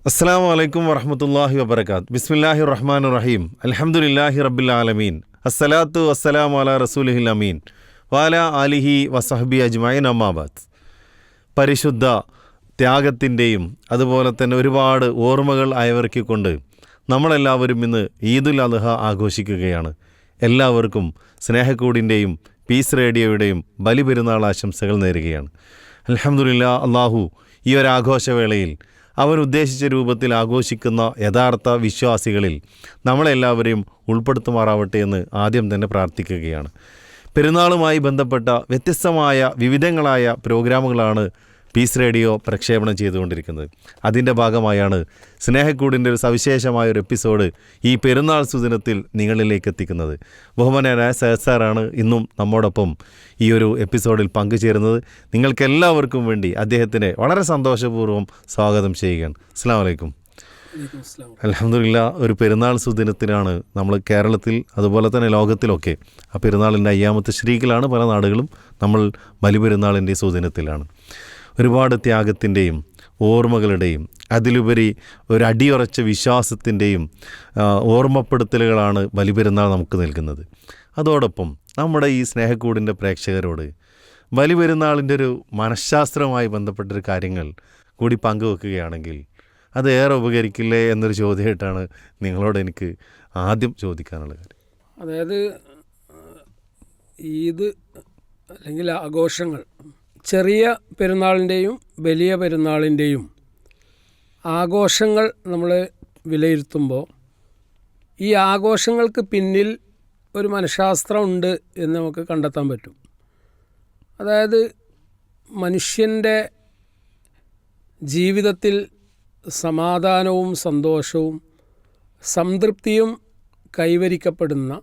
അസ്സലാമു അലൈക്കും വറഹ്മത്തുള്ളാഹി വബറകാത്ത്. ബിസ്മില്ലാഹിർ റഹ്മാനിർ റഹീം. അൽഹംദുലില്ലാഹി റബ്ബിൽ ആലമീൻ. അസ്സലാത്തു വസ്സലാമു അലാ റസൂലിഹിൽ അമീൻ വഅലാ ആലിഹി വസഹ്ബി അജ്മഈൻ അമ്മാ ബഅദ്. പരിശുദ്ധ ത്യാഗത്തിൻ്റെയും അതുപോലെ തന്നെ ഒരുപാട് ഓർമ്മകൾ അയവിറക്കിക്കൊണ്ട് നമ്മളെല്ലാവരും ഇന്ന് ഈദുൽ അദ്ഹ ആഘോഷിക്കുകയാണ്. എല്ലാവർക്കും സ്നേഹക്കൂടിൻ്റെയും പീസ് റേഡിയോയുടെയും ബലിപെരുന്നാൾ ആശംസകൾ നേരുകയാണ്. അൽഹംദുലില്ലാ, അള്ളാഹു ഈ ഒരു ആഘോഷവേളയിൽ അവൻ ഉദ്ദേശിച്ച രൂപത്തിൽ ആഘോഷിക്കുന്ന യഥാർത്ഥ വിശ്വാസികളിൽ നമ്മളെല്ലാവരെയും ഉൾപ്പെടുത്തുമാറാവട്ടെ എന്ന് ആദ്യം തന്നെ പ്രാർത്ഥിക്കുകയാണ്. പെരുന്നാളുമായി ബന്ധപ്പെട്ട വ്യത്യസ്തമായ വിവിധങ്ങളായ പ്രോഗ്രാമുകളാണ് പീസ് റേഡിയോ പ്രക്ഷേപണം ചെയ്തുകൊണ്ടിരിക്കുന്നത്. അതിൻ്റെ ഭാഗമായാണ് സ്നേഹക്കൂടിൻ്റെ ഒരു സവിശേഷമായ ഒരു എപ്പിസോഡ് ഈ പെരുന്നാൾ സുദിനത്തിൽ നിങ്ങളിലേക്ക് എത്തിക്കുന്നത്. ബഹുമാനനായ സഹസാറാണ് ഇന്നും നമ്മോടൊപ്പം ഈ ഒരു എപ്പിസോഡിൽ പങ്കുചേരുന്നത്. നിങ്ങൾക്കെല്ലാവർക്കും വേണ്ടി അദ്ദേഹത്തിനെ വളരെ സന്തോഷപൂർവ്വം സ്വാഗതം ചെയ്യുകയാണ്. അസ്സലാമു അലൈക്കും. അൽഹംദുലില്ലാ, ഒരു പെരുന്നാൾ സുദിനത്തിലാണ് നമ്മൾ കേരളത്തിൽ അതുപോലെ തന്നെ ലോകത്തിലൊക്കെ ആ പെരുന്നാളിൻ്റെ അയ്യാമത്തെ ശരീക്കിലാണ് പല നാടുകളും നമ്മൾ ബലിപെരുന്നാളിൻ്റെ സുദിനത്തിലാണ്. ഒരുപാട് ത്യാഗത്തിൻ്റെയും ഓർമ്മകളുടെയും അതിലുപരി ഒരു അടിയുറച്ച വിശ്വാസത്തിൻ്റെയും ഓർമ്മപ്പെടുത്തലുകളാണ് ബലിപെരുന്നാൾ നമുക്ക് നൽകുന്നത്. അതോടൊപ്പം നമ്മുടെ ഈ സ്നേഹക്കൂടിൻ്റെ പ്രേക്ഷകരോട് ബലിപെരുന്നാളിൻ്റെ ഒരു മനഃശാസ്ത്രവുമായി ബന്ധപ്പെട്ടൊരു കാര്യങ്ങൾ കൂടി പങ്കുവെക്കുകയാണെങ്കിൽ അത് ഏറെ ഉപകരിക്കില്ലേ എന്നൊരു ചോദ്യമായിട്ടാണ് നിങ്ങളോട് എനിക്ക് ആദ്യം ചോദിക്കാനുള്ള കാര്യം. അതായത് ഈദ് അല്ലെങ്കിൽ ആഘോഷങ്ങൾ ചെറിയ പെരുന്നാളിൻ്റെയും വലിയ പെരുന്നാളിൻ്റെയും ആഘോഷങ്ങൾ നമ്മൾ വിലയിരുത്തുമ്പോൾ ഈ ആഘോഷങ്ങൾക്ക് പിന്നിൽ ഒരു മനഃശാസ്ത്രമുണ്ട് എന്ന് നമുക്ക് കണ്ടെത്താൻ പറ്റും. അതായത് മനുഷ്യൻ്റെ ജീവിതത്തിൽ സമാധാനവും സന്തോഷവും സംതൃപ്തിയും കൈവരിക്കപ്പെടുന്ന,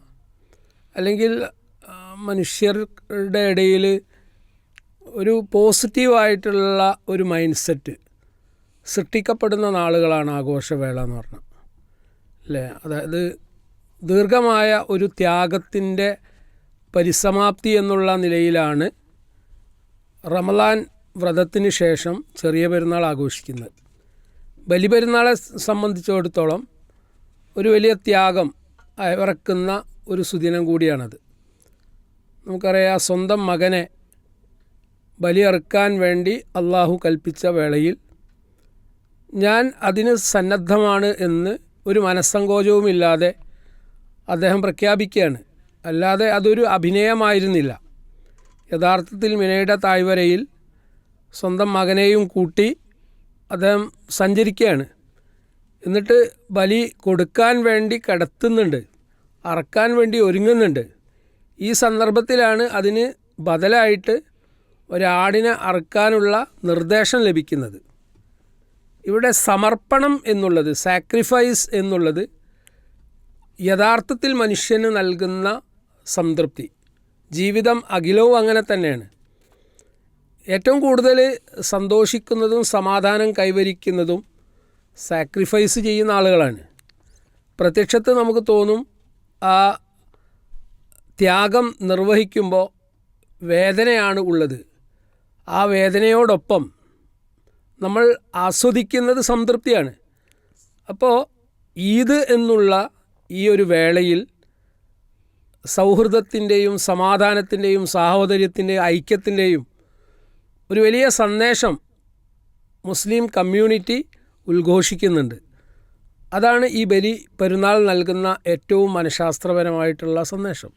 അല്ലെങ്കിൽ മനുഷ്യരുടെ ഇടയിൽ ഒരു പോസിറ്റീവായിട്ടുള്ള ഒരു മൈൻഡ് സെറ്റ് സൃഷ്ടിക്കപ്പെടുന്ന നാളുകളാണ് ആഘോഷവേള എന്ന് പറഞ്ഞാൽ, അല്ലേ? അതായത് ദീർഘമായ ഒരു ത്യാഗത്തിൻ്റെ പരിസമാപ്തി എന്നുള്ള നിലയിലാണ് റമളാൻ വ്രതത്തിന് ശേഷം ചെറിയ പെരുന്നാൾ ആഘോഷിക്കുന്നത്. ബലിപെരുന്നാളെ സംബന്ധിച്ചിടത്തോളം ഒരു വലിയ ത്യാഗം അയവിറക്കുന്ന ഒരു സുദിനം കൂടിയാണത്. നമുക്കറിയാം, സ്വന്തം മകനെ ബലിയറുക്കാൻ വേണ്ടി അള്ളാഹു കൽപ്പിച്ച വേളയിൽ ഞാൻ അതിന് സന്നദ്ധമാണ് എന്ന് ഒരു മനസ്സങ്കോചവുമില്ലാതെ അദ്ദേഹം പ്രഖ്യാപിക്കുകയാണ്. അല്ലാതെ അതൊരു അഭിനയമായിരുന്നില്ല. യഥാർത്ഥത്തിൽ മിനയുടെ താഴ്വരയിൽ സ്വന്തം മകനെയും കൂട്ടി അദ്ദേഹം സഞ്ചരിക്കുകയാണ്. എന്നിട്ട് ബലി കൊടുക്കാൻ വേണ്ടി കിടത്തുന്നുണ്ട്, അറക്കാൻ വേണ്ടി ഒരുങ്ങുന്നുണ്ട്. ഈ സന്ദർഭത്തിലാണ് അതിന് ബദലായിട്ട് ഒരാടിനെ അറുക്കാനുള്ള നിർദ്ദേശം ലഭിക്കുന്നത്. ഇവിടെ സമർപ്പണം എന്നുള്ളത്, സാക്രിഫൈസ് എന്നുള്ളത് യഥാർത്ഥത്തിൽ മനുഷ്യന് നൽകുന്ന സംതൃപ്തി. ജീവിതം അഖിലവും അങ്ങനെ തന്നെയാണ്. ഏറ്റവും കൂടുതൽ സന്തോഷിക്കുന്നതും സമാധാനം കൈവരിക്കുന്നതും സാക്രിഫൈസ് ചെയ്യുന്ന ആളുകളാണ്. പ്രത്യക്ഷത്തിൽ നമുക്ക് തോന്നും ആ ത്യാഗം നിർവഹിക്കുമ്പോൾ വേദനയാണ് ഉള്ളത്. ആ വേദനയോടൊപ്പം നമ്മൾ ആസ്വദിക്കുന്നത് സംതൃപ്തിയാണ്. അപ്പോൾ ഈദ് എന്നുള്ള ഈ ഒരു വേളയിൽ സൗഹൃദത്തിൻ്റെയും സമാധാനത്തിൻ്റെയും സാഹോദര്യത്തിൻ്റെയും ഐക്യത്തിൻ്റെയും ഒരു വലിയ സന്ദേശം മുസ്ലിം കമ്മ്യൂണിറ്റി ഉദ്ഘോഷിക്കുന്നുണ്ട്. അതാണ് ഈ ബലി പെരുന്നാൾ നൽകുന്ന ഏറ്റവും മനഃശാസ്ത്രപരമായിട്ടുള്ള സന്ദേശം.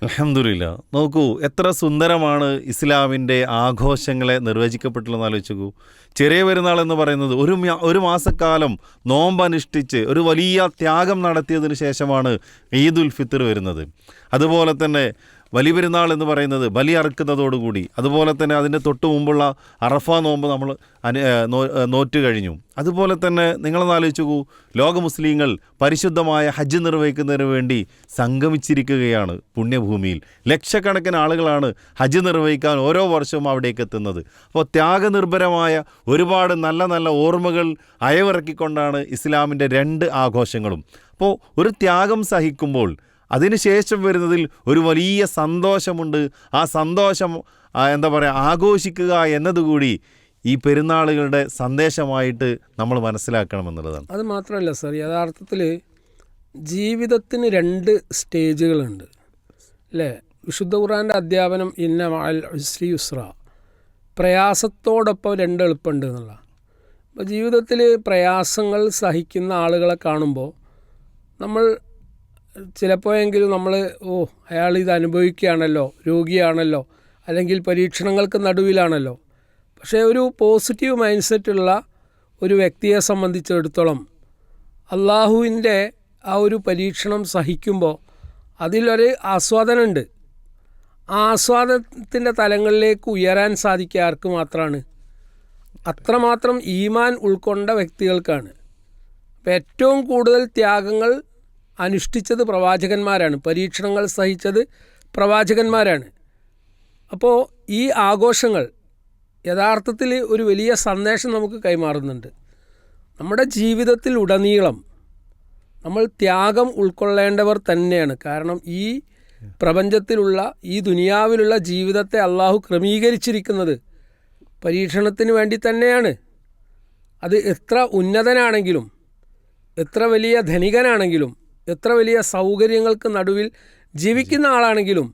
അൽഹംദുലില്ലാ, നോക്കൂ എത്ര സുന്ദരമാണ് ഇസ്ലാമിൻ്റെ ആഘോഷങ്ങളെ നിർവചിക്കപ്പെട്ടുള്ളതെന്ന് ആലോചിച്ച് നോക്കൂ. ചെറിയ പെരുന്നാൾ എന്ന് പറയുന്നത് ഒരു മാസക്കാലം നോമ്പനുഷ്ഠിച്ച് ഒരു വലിയ ത്യാഗം നടത്തിയതിന് ശേഷമാണ് ഈദുൽ ഫിത്തർ വരുന്നത്. അതുപോലെ തന്നെ വലിയ പെരുന്നാൾ എന്ന് പറയുന്നത് ബലി അറുക്കുന്നതോടുകൂടി, അതുപോലെ തന്നെ അതിൻ്റെ തൊട്ട് മുമ്പുള്ള അറഫ നോമ്പ് നമ്മൾ നോറ്റ് കഴിഞ്ഞു. അതുപോലെ തന്നെ നിങ്ങളൊന്ന് ആലോചിച്ച് നോക്കൂ, ലോക മുസ്ലിങ്ങൾ പരിശുദ്ധമായ ഹജ്ജ് നിർവഹിക്കുന്നതിന് വേണ്ടി സംഗമിച്ചിരിക്കുകയാണ് പുണ്യഭൂമിയിൽ. ലക്ഷക്കണക്കിന് ആളുകളാണ് ഹജ്ജ് നിർവഹിക്കാൻ ഓരോ വർഷവും അവിടേക്ക് എത്തുന്നത്. അപ്പോൾ ത്യാഗനിർഭരമായ ഒരുപാട് നല്ല നല്ല ഓർമ്മകൾ അയവിറക്കിക്കൊണ്ടാണ് ഇസ്ലാമിൻ്റെ രണ്ട് ആഘോഷങ്ങളും. അപ്പോൾ ഒരു ത്യാഗം സഹിക്കുമ്പോൾ അതിനുശേഷം വരുന്നതിൽ ഒരു വലിയ സന്തോഷമുണ്ട്. ആ സന്തോഷം ആഘോഷിക്കുക എന്നതുകൂടി ഈ പെരുന്നാളുകളുടെ സന്ദേശമായിട്ട് നമ്മൾ മനസ്സിലാക്കണമെന്നുള്ളതാണ്. അത് മാത്രമല്ല സർ, യഥാർത്ഥത്തിൽ ജീവിതത്തിന് 2 സ്റ്റേജുകളുണ്ട് അല്ലേ? വിശുദ്ധ ഖുർആൻ്റെ അധ്യാപനം ഇന്ന മഅൽ ഉസ്രി യുസ്ര, പ്രയാസത്തോടൊപ്പം 2 എളുപ്പമുണ്ട് എന്നുള്ള. അപ്പോൾ ജീവിതത്തിൽ പ്രയാസങ്ങൾ സഹിക്കുന്ന ആളുകളെ കാണുമ്പോൾ നമ്മൾ ചിലപ്പോഴെങ്കിലും നമ്മൾ അയാൾ ഇത് അനുഭവിക്കുകയാണല്ലോ, രോഗിയാണല്ലോ, അല്ലെങ്കിൽ പരീക്ഷണങ്ങൾക്ക് നടുവിലാണല്ലോ. പക്ഷേ ഒരു പോസിറ്റീവ് മൈൻഡ് സെറ്റുള്ള ഒരു വ്യക്തിയെ സംബന്ധിച്ചിടത്തോളം അള്ളാഹുവിൻ്റെ ആ ഒരു പരീക്ഷണം സഹിക്കുമ്പോൾ അതിലൊരു ആസ്വാദനമുണ്ട്. ആ ആസ്വാദനത്തിൻ്റെ തലങ്ങളിലേക്ക് ഉയരാൻ സാധിക്കുക ആർക്ക് മാത്രമാണ്? അത്രമാത്രം ഈമാൻ ഉൾക്കൊണ്ട വ്യക്തികൾക്കാണ്. അപ്പോൾ ഏറ്റവും കൂടുതൽ ത്യാഗങ്ങൾ അനുഷ്ഠിച്ചത് പ്രവാചകന്മാരാണ്, പരീക്ഷണങ്ങൾ സഹിച്ചത് പ്രവാചകന്മാരാണ്. അപ്പോൾ ഈ ആഘോഷങ്ങൾ യഥാർത്ഥത്തിൽ ഒരു വലിയ സന്ദേശം നമുക്ക് കൈമാറുന്നുണ്ട്. നമ്മുടെ ജീവിതത്തിൽ ഉടനീളം നമ്മൾ ത്യാഗം ഉൾക്കൊള്ളേണ്ടവർ തന്നെയാണ്. കാരണം ഈ പ്രപഞ്ചത്തിലുള്ള, ഈ ദുനിയാവിലുള്ള ജീവിതത്തെ അള്ളാഹു ക്രമീകരിച്ചിരിക്കുന്നത് പരീക്ഷണത്തിന് വേണ്ടി തന്നെയാണ്. അത് എത്ര ഉന്നതനാണെങ്കിലും, എത്ര വലിയ ധനികനാണെങ്കിലും, എത്ര വലിയ സൗകര്യങ്ങൾക്ക് നടുവിൽ ജീവിക്കുന്ന ആളാണെങ്കിലും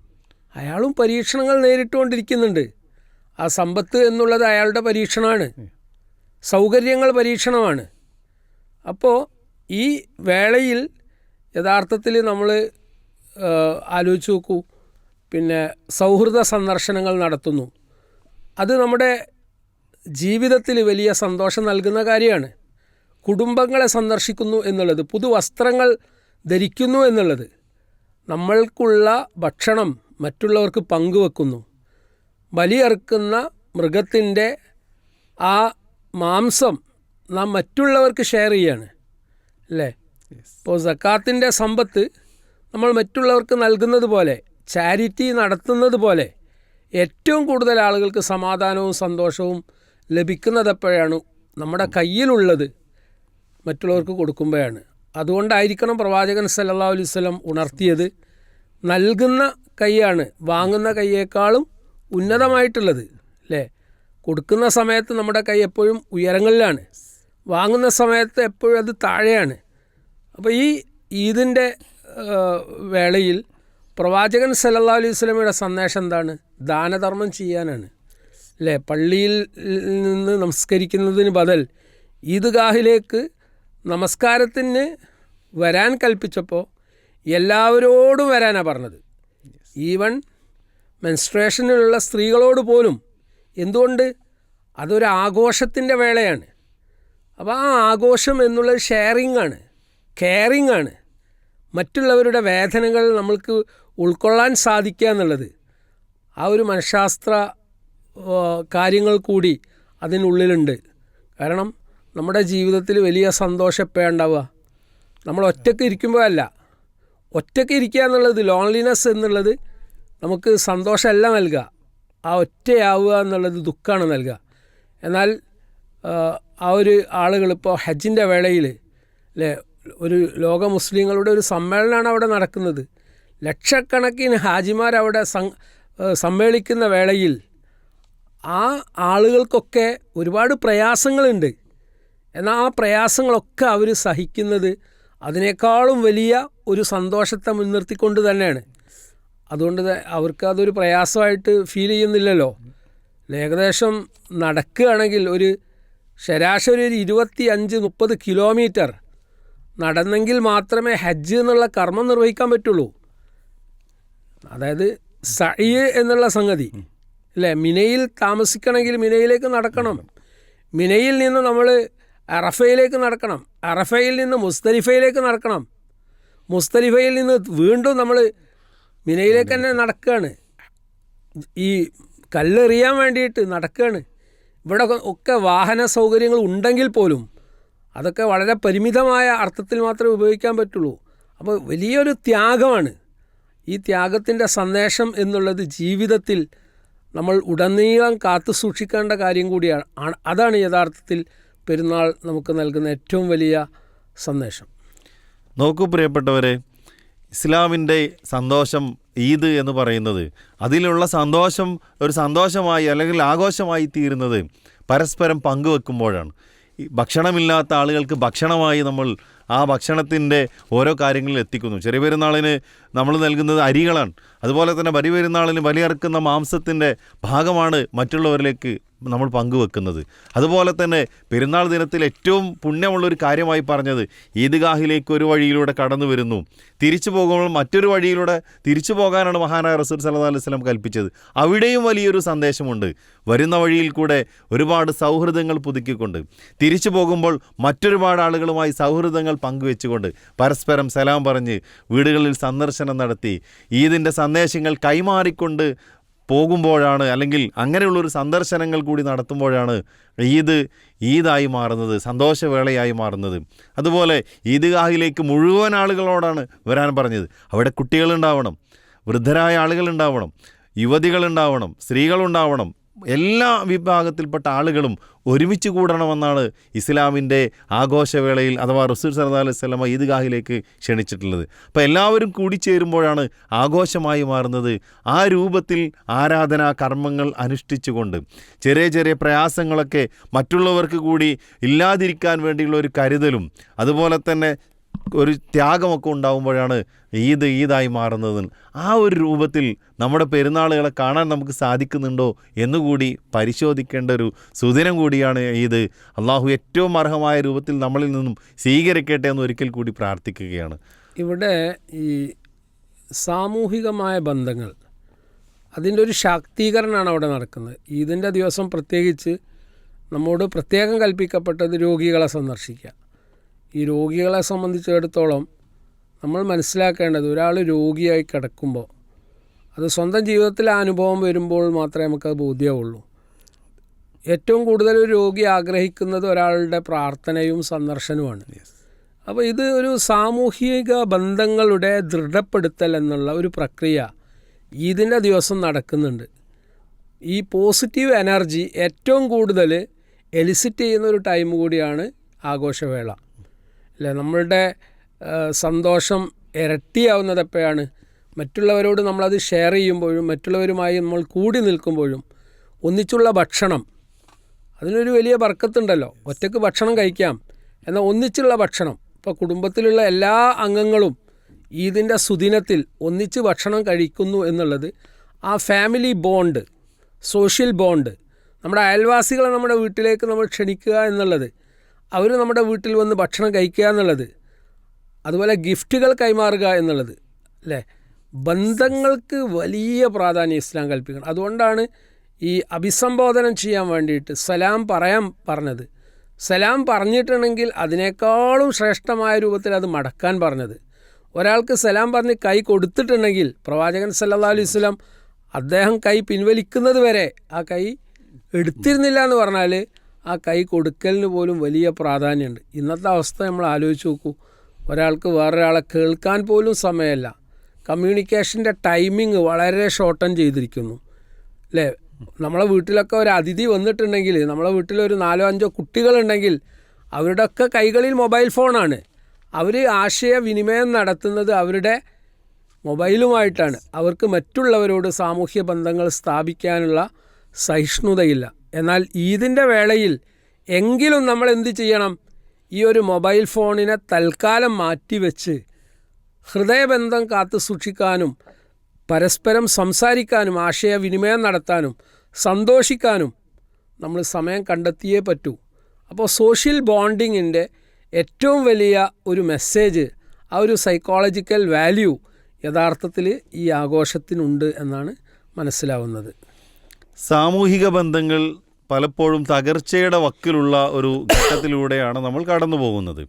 അയാളും പരീക്ഷണങ്ങൾ നേരിട്ടുകൊണ്ടിരിക്കുന്നുണ്ട്. ആ സമ്പത്ത് എന്നുള്ളത് അയാളുടെ പരീക്ഷണമാണ്, സൗകര്യങ്ങൾ പരീക്ഷണമാണ്. അപ്പോൾ ഈ വേളയിൽ യഥാർത്ഥത്തിൽ നമ്മൾ ആലോചിച്ച് നോക്കൂ, പിന്നെ സൗഹൃദ സന്ദർശനങ്ങൾ നടത്തുന്നു. അത് നമ്മുടെ ജീവിതത്തിൽ വലിയ സന്തോഷം നൽകുന്ന കാര്യമാണ്. കുടുംബങ്ങളെ സന്ദർശിക്കുന്നു എന്നുള്ളത്, പുതുവസ്ത്രങ്ങൾ ധരിക്കുന്നു എന്നുള്ളത്, നമ്മൾക്കുള്ള ഭക്ഷണം മറ്റുള്ളവർക്ക് പങ്കുവെക്കുന്നു, ബലിയറുക്കുന്ന മൃഗത്തിൻ്റെ ആ മാംസം നാം മറ്റുള്ളവർക്ക് ഷെയർ ചെയ്യാണ് അല്ലേ? ഇപ്പോൾ സക്കാത്തിൻ്റെ സമ്പത്ത് നമ്മൾ മറ്റുള്ളവർക്ക് നൽകുന്നത് പോലെ, ചാരിറ്റി നടത്തുന്നത് പോലെ ഏറ്റവും കൂടുതൽ ആളുകൾക്ക് സമാധാനവും സന്തോഷവും ലഭിക്കുന്നത് എപ്പോഴാണ്? നമ്മുടെ കയ്യിലുള്ളത് മറ്റുള്ളവർക്ക് കൊടുക്കുമ്പോഴാണ്. അതുകൊണ്ടായിരിക്കണം പ്രവാചകൻ സല്ലല്ലാഹു അലൈഹി വസല്ലം ഉണർത്തിയത്, നൽകുന്ന കൈയാണ് വാങ്ങുന്ന കൈയേക്കാളും ഉന്നതമായിട്ടുള്ളത് അല്ലേ? കൊടുക്കുന്ന സമയത്ത് നമ്മുടെ കൈ എപ്പോഴും ഉയരങ്ങളിലാണ്, വാങ്ങുന്ന സമയത്ത് എപ്പോഴും അത് താഴെയാണ്. അപ്പോൾ ഈ ഈദിൻ്റെ വേളയിൽ പ്രവാചകൻ സല്ലല്ലാഹു അലൈഹി വസല്ലമയുടെ സന്ദേശം എന്താണ്? ദാനധർമ്മം ചെയ്യാനാണ് അല്ലേ? പള്ളിയിൽ നിന്ന് നമസ്കരിക്കുന്നതിന് ബദൽ ഈദ്ഗാഹിലേക്ക് നമസ്കാരത്തിന് വരാൻ കൽപ്പിച്ചപ്പോൾ എല്ലാവരോടും വരാനാണ് പറഞ്ഞത്, ഈവൻ മെൻസ്ട്രേഷനിലുള്ള സ്ത്രീകളോട് പോലും. എന്തുകൊണ്ട്? അതൊരു ആഘോഷത്തിൻ്റെ വേളയാണ്. അപ്പോൾ ആ ആഘോഷം എന്നുള്ളത് ഷെയറിംഗ് ആണ്, കെയറിംഗ് ആണ്. മറ്റുള്ളവരുടെ വേദനകൾ നമ്മൾക്ക് ഉൾക്കൊള്ളാൻ സാധിക്കുക എന്നുള്ളത് ആ ഒരു മനഃശാസ്ത്ര കാര്യങ്ങൾ കൂടി അതിനുള്ളിലുണ്ട്. കാരണം നമ്മുടെ ജീവിതത്തിൽ വലിയ സന്തോഷം എപ്പോഴാണ് ഉണ്ടാവുക? നമ്മൾ ഒറ്റയ്ക്ക് ഇരിക്കുമ്പോഴല്ല. ഒറ്റയ്ക്ക് ഇരിക്കുക എന്നുള്ളത്, ലോൺലിനെസ് എന്നുള്ളത് നമുക്ക് സന്തോഷമല്ല നൽകുക, ആ ഒറ്റയാവുക എന്നുള്ളത് ദുഃഖമാണ് നൽകുക. എന്നാൽ ആ ഒരു ആളുകളിപ്പോൾ ഹജ്ജിൻ്റെ വേളയിൽ അല്ലേ, ഒരു ലോക മുസ്ലിങ്ങളുടെ ഒരു സമ്മേളനമാണ് അവിടെ നടക്കുന്നത്. ലക്ഷക്കണക്കിന് ഹാജിമാരവിടെ സമ്മേളിക്കുന്ന വേളയിൽ ആ ആളുകൾക്കൊക്കെ ഒരുപാട് പ്രയാസങ്ങളുണ്ട്. എന്നാൽ ആ പ്രയാസങ്ങളൊക്കെ അവർ സഹിക്കുന്നത് അതിനേക്കാളും വലിയ ഒരു സന്തോഷത്തെ മുൻനിർത്തിക്കൊണ്ട് തന്നെയാണ്. അതുകൊണ്ട് അവർക്ക് അതൊരു പ്രയാസമായിട്ട് ഫീൽ ചെയ്യുന്നില്ലല്ലോ. ഏകദേശം നടക്കുകയാണെങ്കിൽ ഒരു ശരാശരി ഒരു 25-30 കിലോമീറ്റർ നടന്നെങ്കിൽ മാത്രമേ ഹജ്ജ് എന്നുള്ള കർമ്മം നിർവഹിക്കാൻ പറ്റുള്ളൂ. അതായത് സഅയ് എന്നുള്ള സംഗതി അല്ലേ? മിനയിൽ താമസിക്കണമെങ്കിൽ മിനയിലേക്ക് നടക്കണം, മിനയിൽ നിന്ന് നമ്മൾ അറഫയിലേക്ക് നടക്കണം, അറഫയിൽ നിന്ന് മുസ്ദലിഫയിലേക്ക് നടക്കണം, മുസ്ദലിഫയിൽ നിന്ന് വീണ്ടും നമ്മൾ മിനയിലേക്ക് തന്നെ നടക്കുകയാണ്. ഈ കല്ലെറിയാൻ വേണ്ടിയിട്ട് നടക്കുകയാണ്. ഇവിടെ ഒക്കെ വാഹന സൗകര്യങ്ങൾ ഉണ്ടെങ്കിൽ പോലും അതൊക്കെ വളരെ പരിമിതമായ അർത്ഥത്തിൽ മാത്രമേ ഉപയോഗിക്കാൻ പറ്റുള്ളൂ. അപ്പോൾ വലിയൊരു ത്യാഗമാണ്. ഈ ത്യാഗത്തിൻ്റെ സന്ദേശം എന്നുള്ളത് ജീവിതത്തിൽ നമ്മൾ ഉടനീളം കാത്തു സൂക്ഷിക്കേണ്ട കാര്യം കൂടിയാണ്. അതാണ് യഥാർത്ഥത്തിൽ പെരുന്നാൾ നമുക്ക് നൽകുന്ന ഏറ്റവും വലിയ സന്ദേശം. നോക്കൂ പ്രിയപ്പെട്ടവരെ, ഇസ്ലാമിൻ്റെ സന്തോഷം ഈദ് എന്ന് പറയുന്നത്, അതിലുള്ള സന്തോഷം ഒരു സന്തോഷമായി അല്ലെങ്കിൽ ആഘോഷമായി തീരുന്നത് പരസ്പരം പങ്കുവെക്കുമ്പോഴാണ്. ഈ ഭക്ഷണമില്ലാത്ത ആളുകൾക്ക് ഭക്ഷണമായി നമ്മൾ ആ ഭക്ഷണത്തിൻ്റെ ഓരോ കാര്യങ്ങളിൽ എത്തിക്കുന്നു. ചെറിയ പെരുന്നാളിന് നമ്മൾ നൽകുന്നത് അരികളാണ്. അതുപോലെ തന്നെ വലിയ പെരുന്നാളിന് ബലിയറുക്കുന്ന മാംസത്തിൻ്റെ ഭാഗമാണ് മറ്റുള്ളവരിലേക്ക് നമ്മൾ പങ്കുവെക്കുന്നത്. അതുപോലെ തന്നെ പെരുന്നാൾ ദിനത്തിൽ ഏറ്റവും പുണ്യമുള്ളൊരു കാര്യമായി പറഞ്ഞത് ഈദ്ഗാഹിലേക്ക് ഒരു വഴിയിലൂടെ കടന്നു വരുന്നു, തിരിച്ചു പോകുമ്പോൾ മറ്റൊരു വഴിയിലൂടെ തിരിച്ചു പോകാനാണ് മഹാനായ റസൂൽ സല്ലല്ലാഹു അലൈഹി വസല്ലം കൽപ്പിച്ചത്. അവിടെയും വലിയൊരു സന്ദേശമുണ്ട്. വരുന്ന വഴിയിൽ കൂടെ ഒരുപാട് സൗഹൃദങ്ങൾ പുതുക്കിക്കൊണ്ട് തിരിച്ചു പോകുമ്പോൾ മറ്റൊരുപാട് ആളുകളുമായി സൗഹൃദങ്ങൾ പങ്കുവെച്ചുകൊണ്ട് പരസ്പരം സലാം പറഞ്ഞ് വീടുകളിൽ സന്ദർശനം നടത്തി ഈദിൻ്റെ സന്ദേശങ്ങൾ കൈമാറിക്കൊണ്ട് പോകുമ്പോഴാണ്, അല്ലെങ്കിൽ അങ്ങനെയുള്ളൊരു സന്ദർശനങ്ങൾ കൂടി നടത്തുമ്പോഴാണ് ഈദായി മാറുന്നത്, സന്തോഷവേളയായി മാറുന്നത്. അതുപോലെ ഈദ്ഗാഹിലേക്ക് മുഴുവൻ ആളുകളോടാണ് വരാൻ പറഞ്ഞത്. അവിടെ കുട്ടികളുണ്ടാവണം, വൃദ്ധരായ ആളുകളുണ്ടാവണം, യുവതികളുണ്ടാവണം, സ്ത്രീകളുണ്ടാവണം, എല്ലാ വിഭാഗത്തിൽപ്പെട്ട ആളുകളും ഒരുമിച്ച് കൂടണമെന്നാണ് ഇസ്ലാമിൻ്റെ ആഘോഷവേളയിൽ അഥവാ റസൂൽ സല്ലല്ലാഹു അലൈഹി വസല്ലം ഈദ്ഗാഹിലേക്ക് ക്ഷണിച്ചിട്ടുള്ളത്. അപ്പോൾ എല്ലാവരും കൂടിച്ചേരുമ്പോഴാണ് ആഘോഷമായി മാറുന്നത്. ആ രൂപത്തിൽ ആരാധനാ കർമ്മങ്ങൾ അനുഷ്ഠിച്ചുകൊണ്ട് ചെറിയ ചെറിയ പ്രയാസങ്ങളൊക്കെ മറ്റുള്ളവർക്ക് കൂടി ഇല്ലാതിരിക്കാൻ വേണ്ടിയുള്ള ഒരു കരുതലും അതുപോലെ തന്നെ ഒരു ത്യാഗമൊക്കെ ഉണ്ടാകുമ്പോഴാണ് ഈദായി മാറുന്നത്. ആ ഒരു രൂപത്തിൽ നമ്മുടെ പെരുന്നാളുകളെ കാണാൻ നമുക്ക് സാധിക്കുന്നുണ്ടോ എന്നുകൂടി പരിശോധിക്കേണ്ട ഒരു സുദിനം കൂടിയാണ് ഈദ്. അള്ളാഹു ഏറ്റവും അർഹമായ രൂപത്തിൽ നമ്മളിൽ നിന്നും സ്വീകരിക്കട്ടെ എന്ന് ഒരിക്കൽ കൂടി പ്രാർത്ഥിക്കുകയാണ്. ഇവിടെ ഈ സാമൂഹികമായ ബന്ധങ്ങൾ, അതിൻ്റെ ഒരു ശാക്തീകരണമാണ് അവിടെ നടക്കുന്നത്. ഈദിൻ്റെ ദിവസം പ്രത്യേകിച്ച് നമ്മോട് പ്രത്യേകം കൽപ്പിക്കപ്പെട്ടത് രോഗികളെ സന്ദർശിക്കുക. ഈ രോഗികളെ സംബന്ധിച്ചിടത്തോളം നമ്മൾ മനസ്സിലാക്കേണ്ടത്, ഒരാൾ രോഗിയായി കിടക്കുമ്പോൾ അത് സ്വന്തം ജീവിതത്തിലെ അനുഭവം വരുമ്പോൾ മാത്രമേ നമുക്കത് ബോധ്യമാവുള്ളൂ. ഏറ്റവും കൂടുതൽ ഒരു രോഗി ആഗ്രഹിക്കുന്നത് ഒരാളുടെ പ്രാർത്ഥനയും സന്ദർശനവുമാണ്. അപ്പോൾ ഇത് ഒരു സാമൂഹിക ബന്ധങ്ങളുടെ ദൃഢപ്പെടുത്തൽ എന്നുള്ള ഒരു പ്രക്രിയ ഈദിൻ്റെ ദിവസം നടക്കുന്നുണ്ട്. ഈ പോസിറ്റീവ് എനർജി ഏറ്റവും കൂടുതൽ എലിസിറ്റ് ചെയ്യുന്ന ഒരു ടൈം കൂടിയാണ് ആഘോഷവേള അല്ലേ. നമ്മളുടെ സന്തോഷം ഇരട്ടിയാവുന്നത് എപ്പോഴാണ്? മറ്റുള്ളവരോട് നമ്മളത് ഷെയർ ചെയ്യുമ്പോഴും മറ്റുള്ളവരുമായി നമ്മൾ കൂടി നിൽക്കുമ്പോഴും. ഒന്നിച്ചുള്ള ഭക്ഷണം, അതിനൊരു വലിയ ബർക്കത്തുണ്ടല്ലോ. ഒറ്റയ്ക്ക് ഭക്ഷണം കഴിക്കാം, എന്നാൽ ഒന്നിച്ചുള്ള ഭക്ഷണം, ഇപ്പോൾ കുടുംബത്തിലുള്ള എല്ലാ അംഗങ്ങളും ഈദിൻ്റെ സുദിനത്തിൽ ഒന്നിച്ച് ഭക്ഷണം കഴിക്കുന്നു എന്നുള്ളത് ആ ഫാമിലി ബോണ്ട്, സോഷ്യൽ ബോണ്ട്, നമ്മുടെ അയൽവാസികളെ നമ്മുടെ വീട്ടിലേക്ക് നമ്മൾ ക്ഷണിക്കുക എന്നുള്ളത്, അവർ നമ്മുടെ വീട്ടിൽ വന്ന് ഭക്ഷണം കഴിക്കുക എന്നുള്ളത്, അതുപോലെ ഗിഫ്റ്റുകൾ കൈമാറുക എന്നുള്ളത് അല്ലേ, ബന്ധങ്ങൾക്ക് വലിയ പ്രാധാന്യം ഇസ്ലാം കൽപ്പിക്കണം. അതുകൊണ്ടാണ് ഈ അഭിസംബോധനം ചെയ്യാൻ വേണ്ടിയിട്ട് സലാം പറയാൻ പറഞ്ഞത്. സലാം പറഞ്ഞിട്ടുണ്ടെങ്കിൽ അതിനേക്കാളും ശ്രേഷ്ഠമായ രൂപത്തിൽ അത് മടക്കാൻ പറഞ്ഞത്. ഒരാൾക്ക് സലാം പറഞ്ഞ് കൈ കൊടുത്തിട്ടുണ്ടെങ്കിൽ പ്രവാചകൻ സല്ലല്ലാഹു അലൈഹി വസല്ലം അദ്ദേഹം കൈ പിൻവലിക്കുന്നത് വരെ ആ കൈ എടുത്തിരുന്നില്ല എന്ന് പറഞ്ഞാൽ ആ കൈ കൊടുക്കലിന് പോലും വലിയ പ്രാധാന്യമുണ്ട്. ഇന്നത്തെ അവസ്ഥ നമ്മൾ ആലോചിച്ച് നോക്കൂ. ഒരാൾക്ക് വേറൊരാളെ കേൾക്കാൻ പോലും സമയമല്ല. കമ്മ്യൂണിക്കേഷൻ്റെ ടൈമിങ് വളരെ ഷോർട്ടൻ ചെയ്തിരിക്കുന്നു അല്ലേ. നമ്മളെ വീട്ടിലൊക്കെ ഒരു അതിഥി വന്നിട്ടുണ്ടെങ്കിൽ, നമ്മളെ വീട്ടിലൊരു 4-5 കുട്ടികളുണ്ടെങ്കിൽ അവരുടെയൊക്കെ കൈകളിൽ മൊബൈൽ ഫോണാണ്. അവർ ആശയവിനിമയം നടത്തുന്നത് അവരുടെ മൊബൈലുമായിട്ടാണ്. അവർക്ക് മറ്റുള്ളവരോട് സാമൂഹ്യ ബന്ധങ്ങൾ സ്ഥാപിക്കാനുള്ള സഹിഷ്ണുതയില്ല. എന്നാൽ ഈദിൻ്റെ വേളയിൽ എങ്കിലും നമ്മൾ എന്ത് ചെയ്യണം? ഈ ഒരു മൊബൈൽ ഫോണിനെ തൽക്കാലം മാറ്റിവെച്ച് ഹൃദയബന്ധം കാത്തു സൂക്ഷിക്കാനും പരസ്പരം സംസാരിക്കാനും ആശയവിനിമയം നടത്താനും സന്തോഷിക്കാനും നമ്മൾ സമയം കണ്ടെത്തിയേ പറ്റൂ. അപ്പോൾ സോഷ്യൽ ബോണ്ടിങ്ങിൻ്റെ ഏറ്റവും വലിയ ഒരു മെസ്സേജ്, ആ ഒരു സൈക്കോളജിക്കൽ വാല്യൂ യഥാർത്ഥത്തിൽ ഈ ആഘോഷത്തിനുണ്ട് എന്നാണ് മനസ്സിലാവുന്നത്. സാമൂഹിക ബന്ധങ്ങൾ പലപ്പോഴും തകർച്ചയുടെ വക്കിലുള്ള ഒരു ഘട്ടത്തിലൂടെയാണ് നമ്മൾ കടന്നു പോകുന്നത്.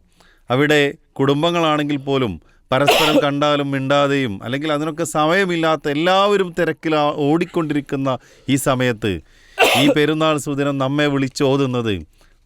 അവിടെ കുടുംബങ്ങളാണെങ്കിൽ പോലും പരസ്പരം കണ്ടാലും മിണ്ടാതെയും അല്ലെങ്കിൽ അതിനൊക്കെ സമയമില്ലാത്ത എല്ലാവരും തിരക്കിൽ ഓടിക്കൊണ്ടിരിക്കുന്ന ഈ സമയത്ത് ഈ പെരുന്നാൾ സുദിനം നമ്മെ വിളിച്ചോതുന്നത്,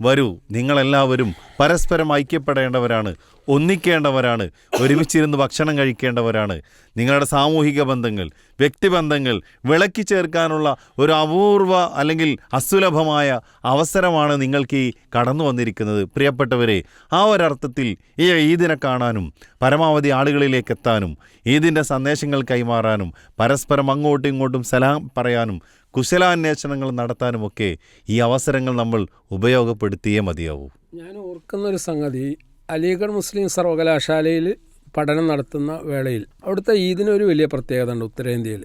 വരൂ നിങ്ങളെല്ലാവരും പരസ്പരം ഐക്യപ്പെടേണ്ടവരാണ്, ഒന്നിക്കേണ്ടവരാണ്, ഒരുമിച്ചിരുന്ന് ഭക്ഷണം കഴിക്കേണ്ടവരാണ്. നിങ്ങളുടെ സാമൂഹിക ബന്ധങ്ങൾ, വ്യക്തിബന്ധങ്ങൾ വിളക്കി ചേർക്കാനുള്ള ഒരു അപൂർവ അല്ലെങ്കിൽ അസുലഭമായ അവസരമാണ് നിങ്ങൾക്ക് ഈ കടന്നു വന്നിരിക്കുന്നത്. പ്രിയപ്പെട്ടവരെ, ആ ഒരർത്ഥത്തിൽ ഈ ഈദിനെ കാണാനും പരമാവധി ആളുകളിലേക്ക് എത്താനും ഈദിൻ്റെ സന്ദേശങ്ങൾ കൈമാറാനും പരസ്പരം അങ്ങോട്ടും ഇങ്ങോട്ടും സലാം പറയാനും കുശലാന്വേഷണങ്ങൾ നടത്താനുമൊക്കെ ഈ അവസരങ്ങൾ നമ്മൾ ഉപയോഗപ്പെടുത്തിയേ മതിയാവൂ. ഞാൻ ഓർക്കുന്നൊരു സംഗതി, അലിഗഡ് മുസ്ലിം സർവകലാശാലയിൽ പഠനം നടത്തുന്ന വേളയിൽ അവിടുത്തെ ഈദിനൊരു വലിയ പ്രത്യേകത ഉണ്ട് ഉത്തരേന്ത്യയിൽ.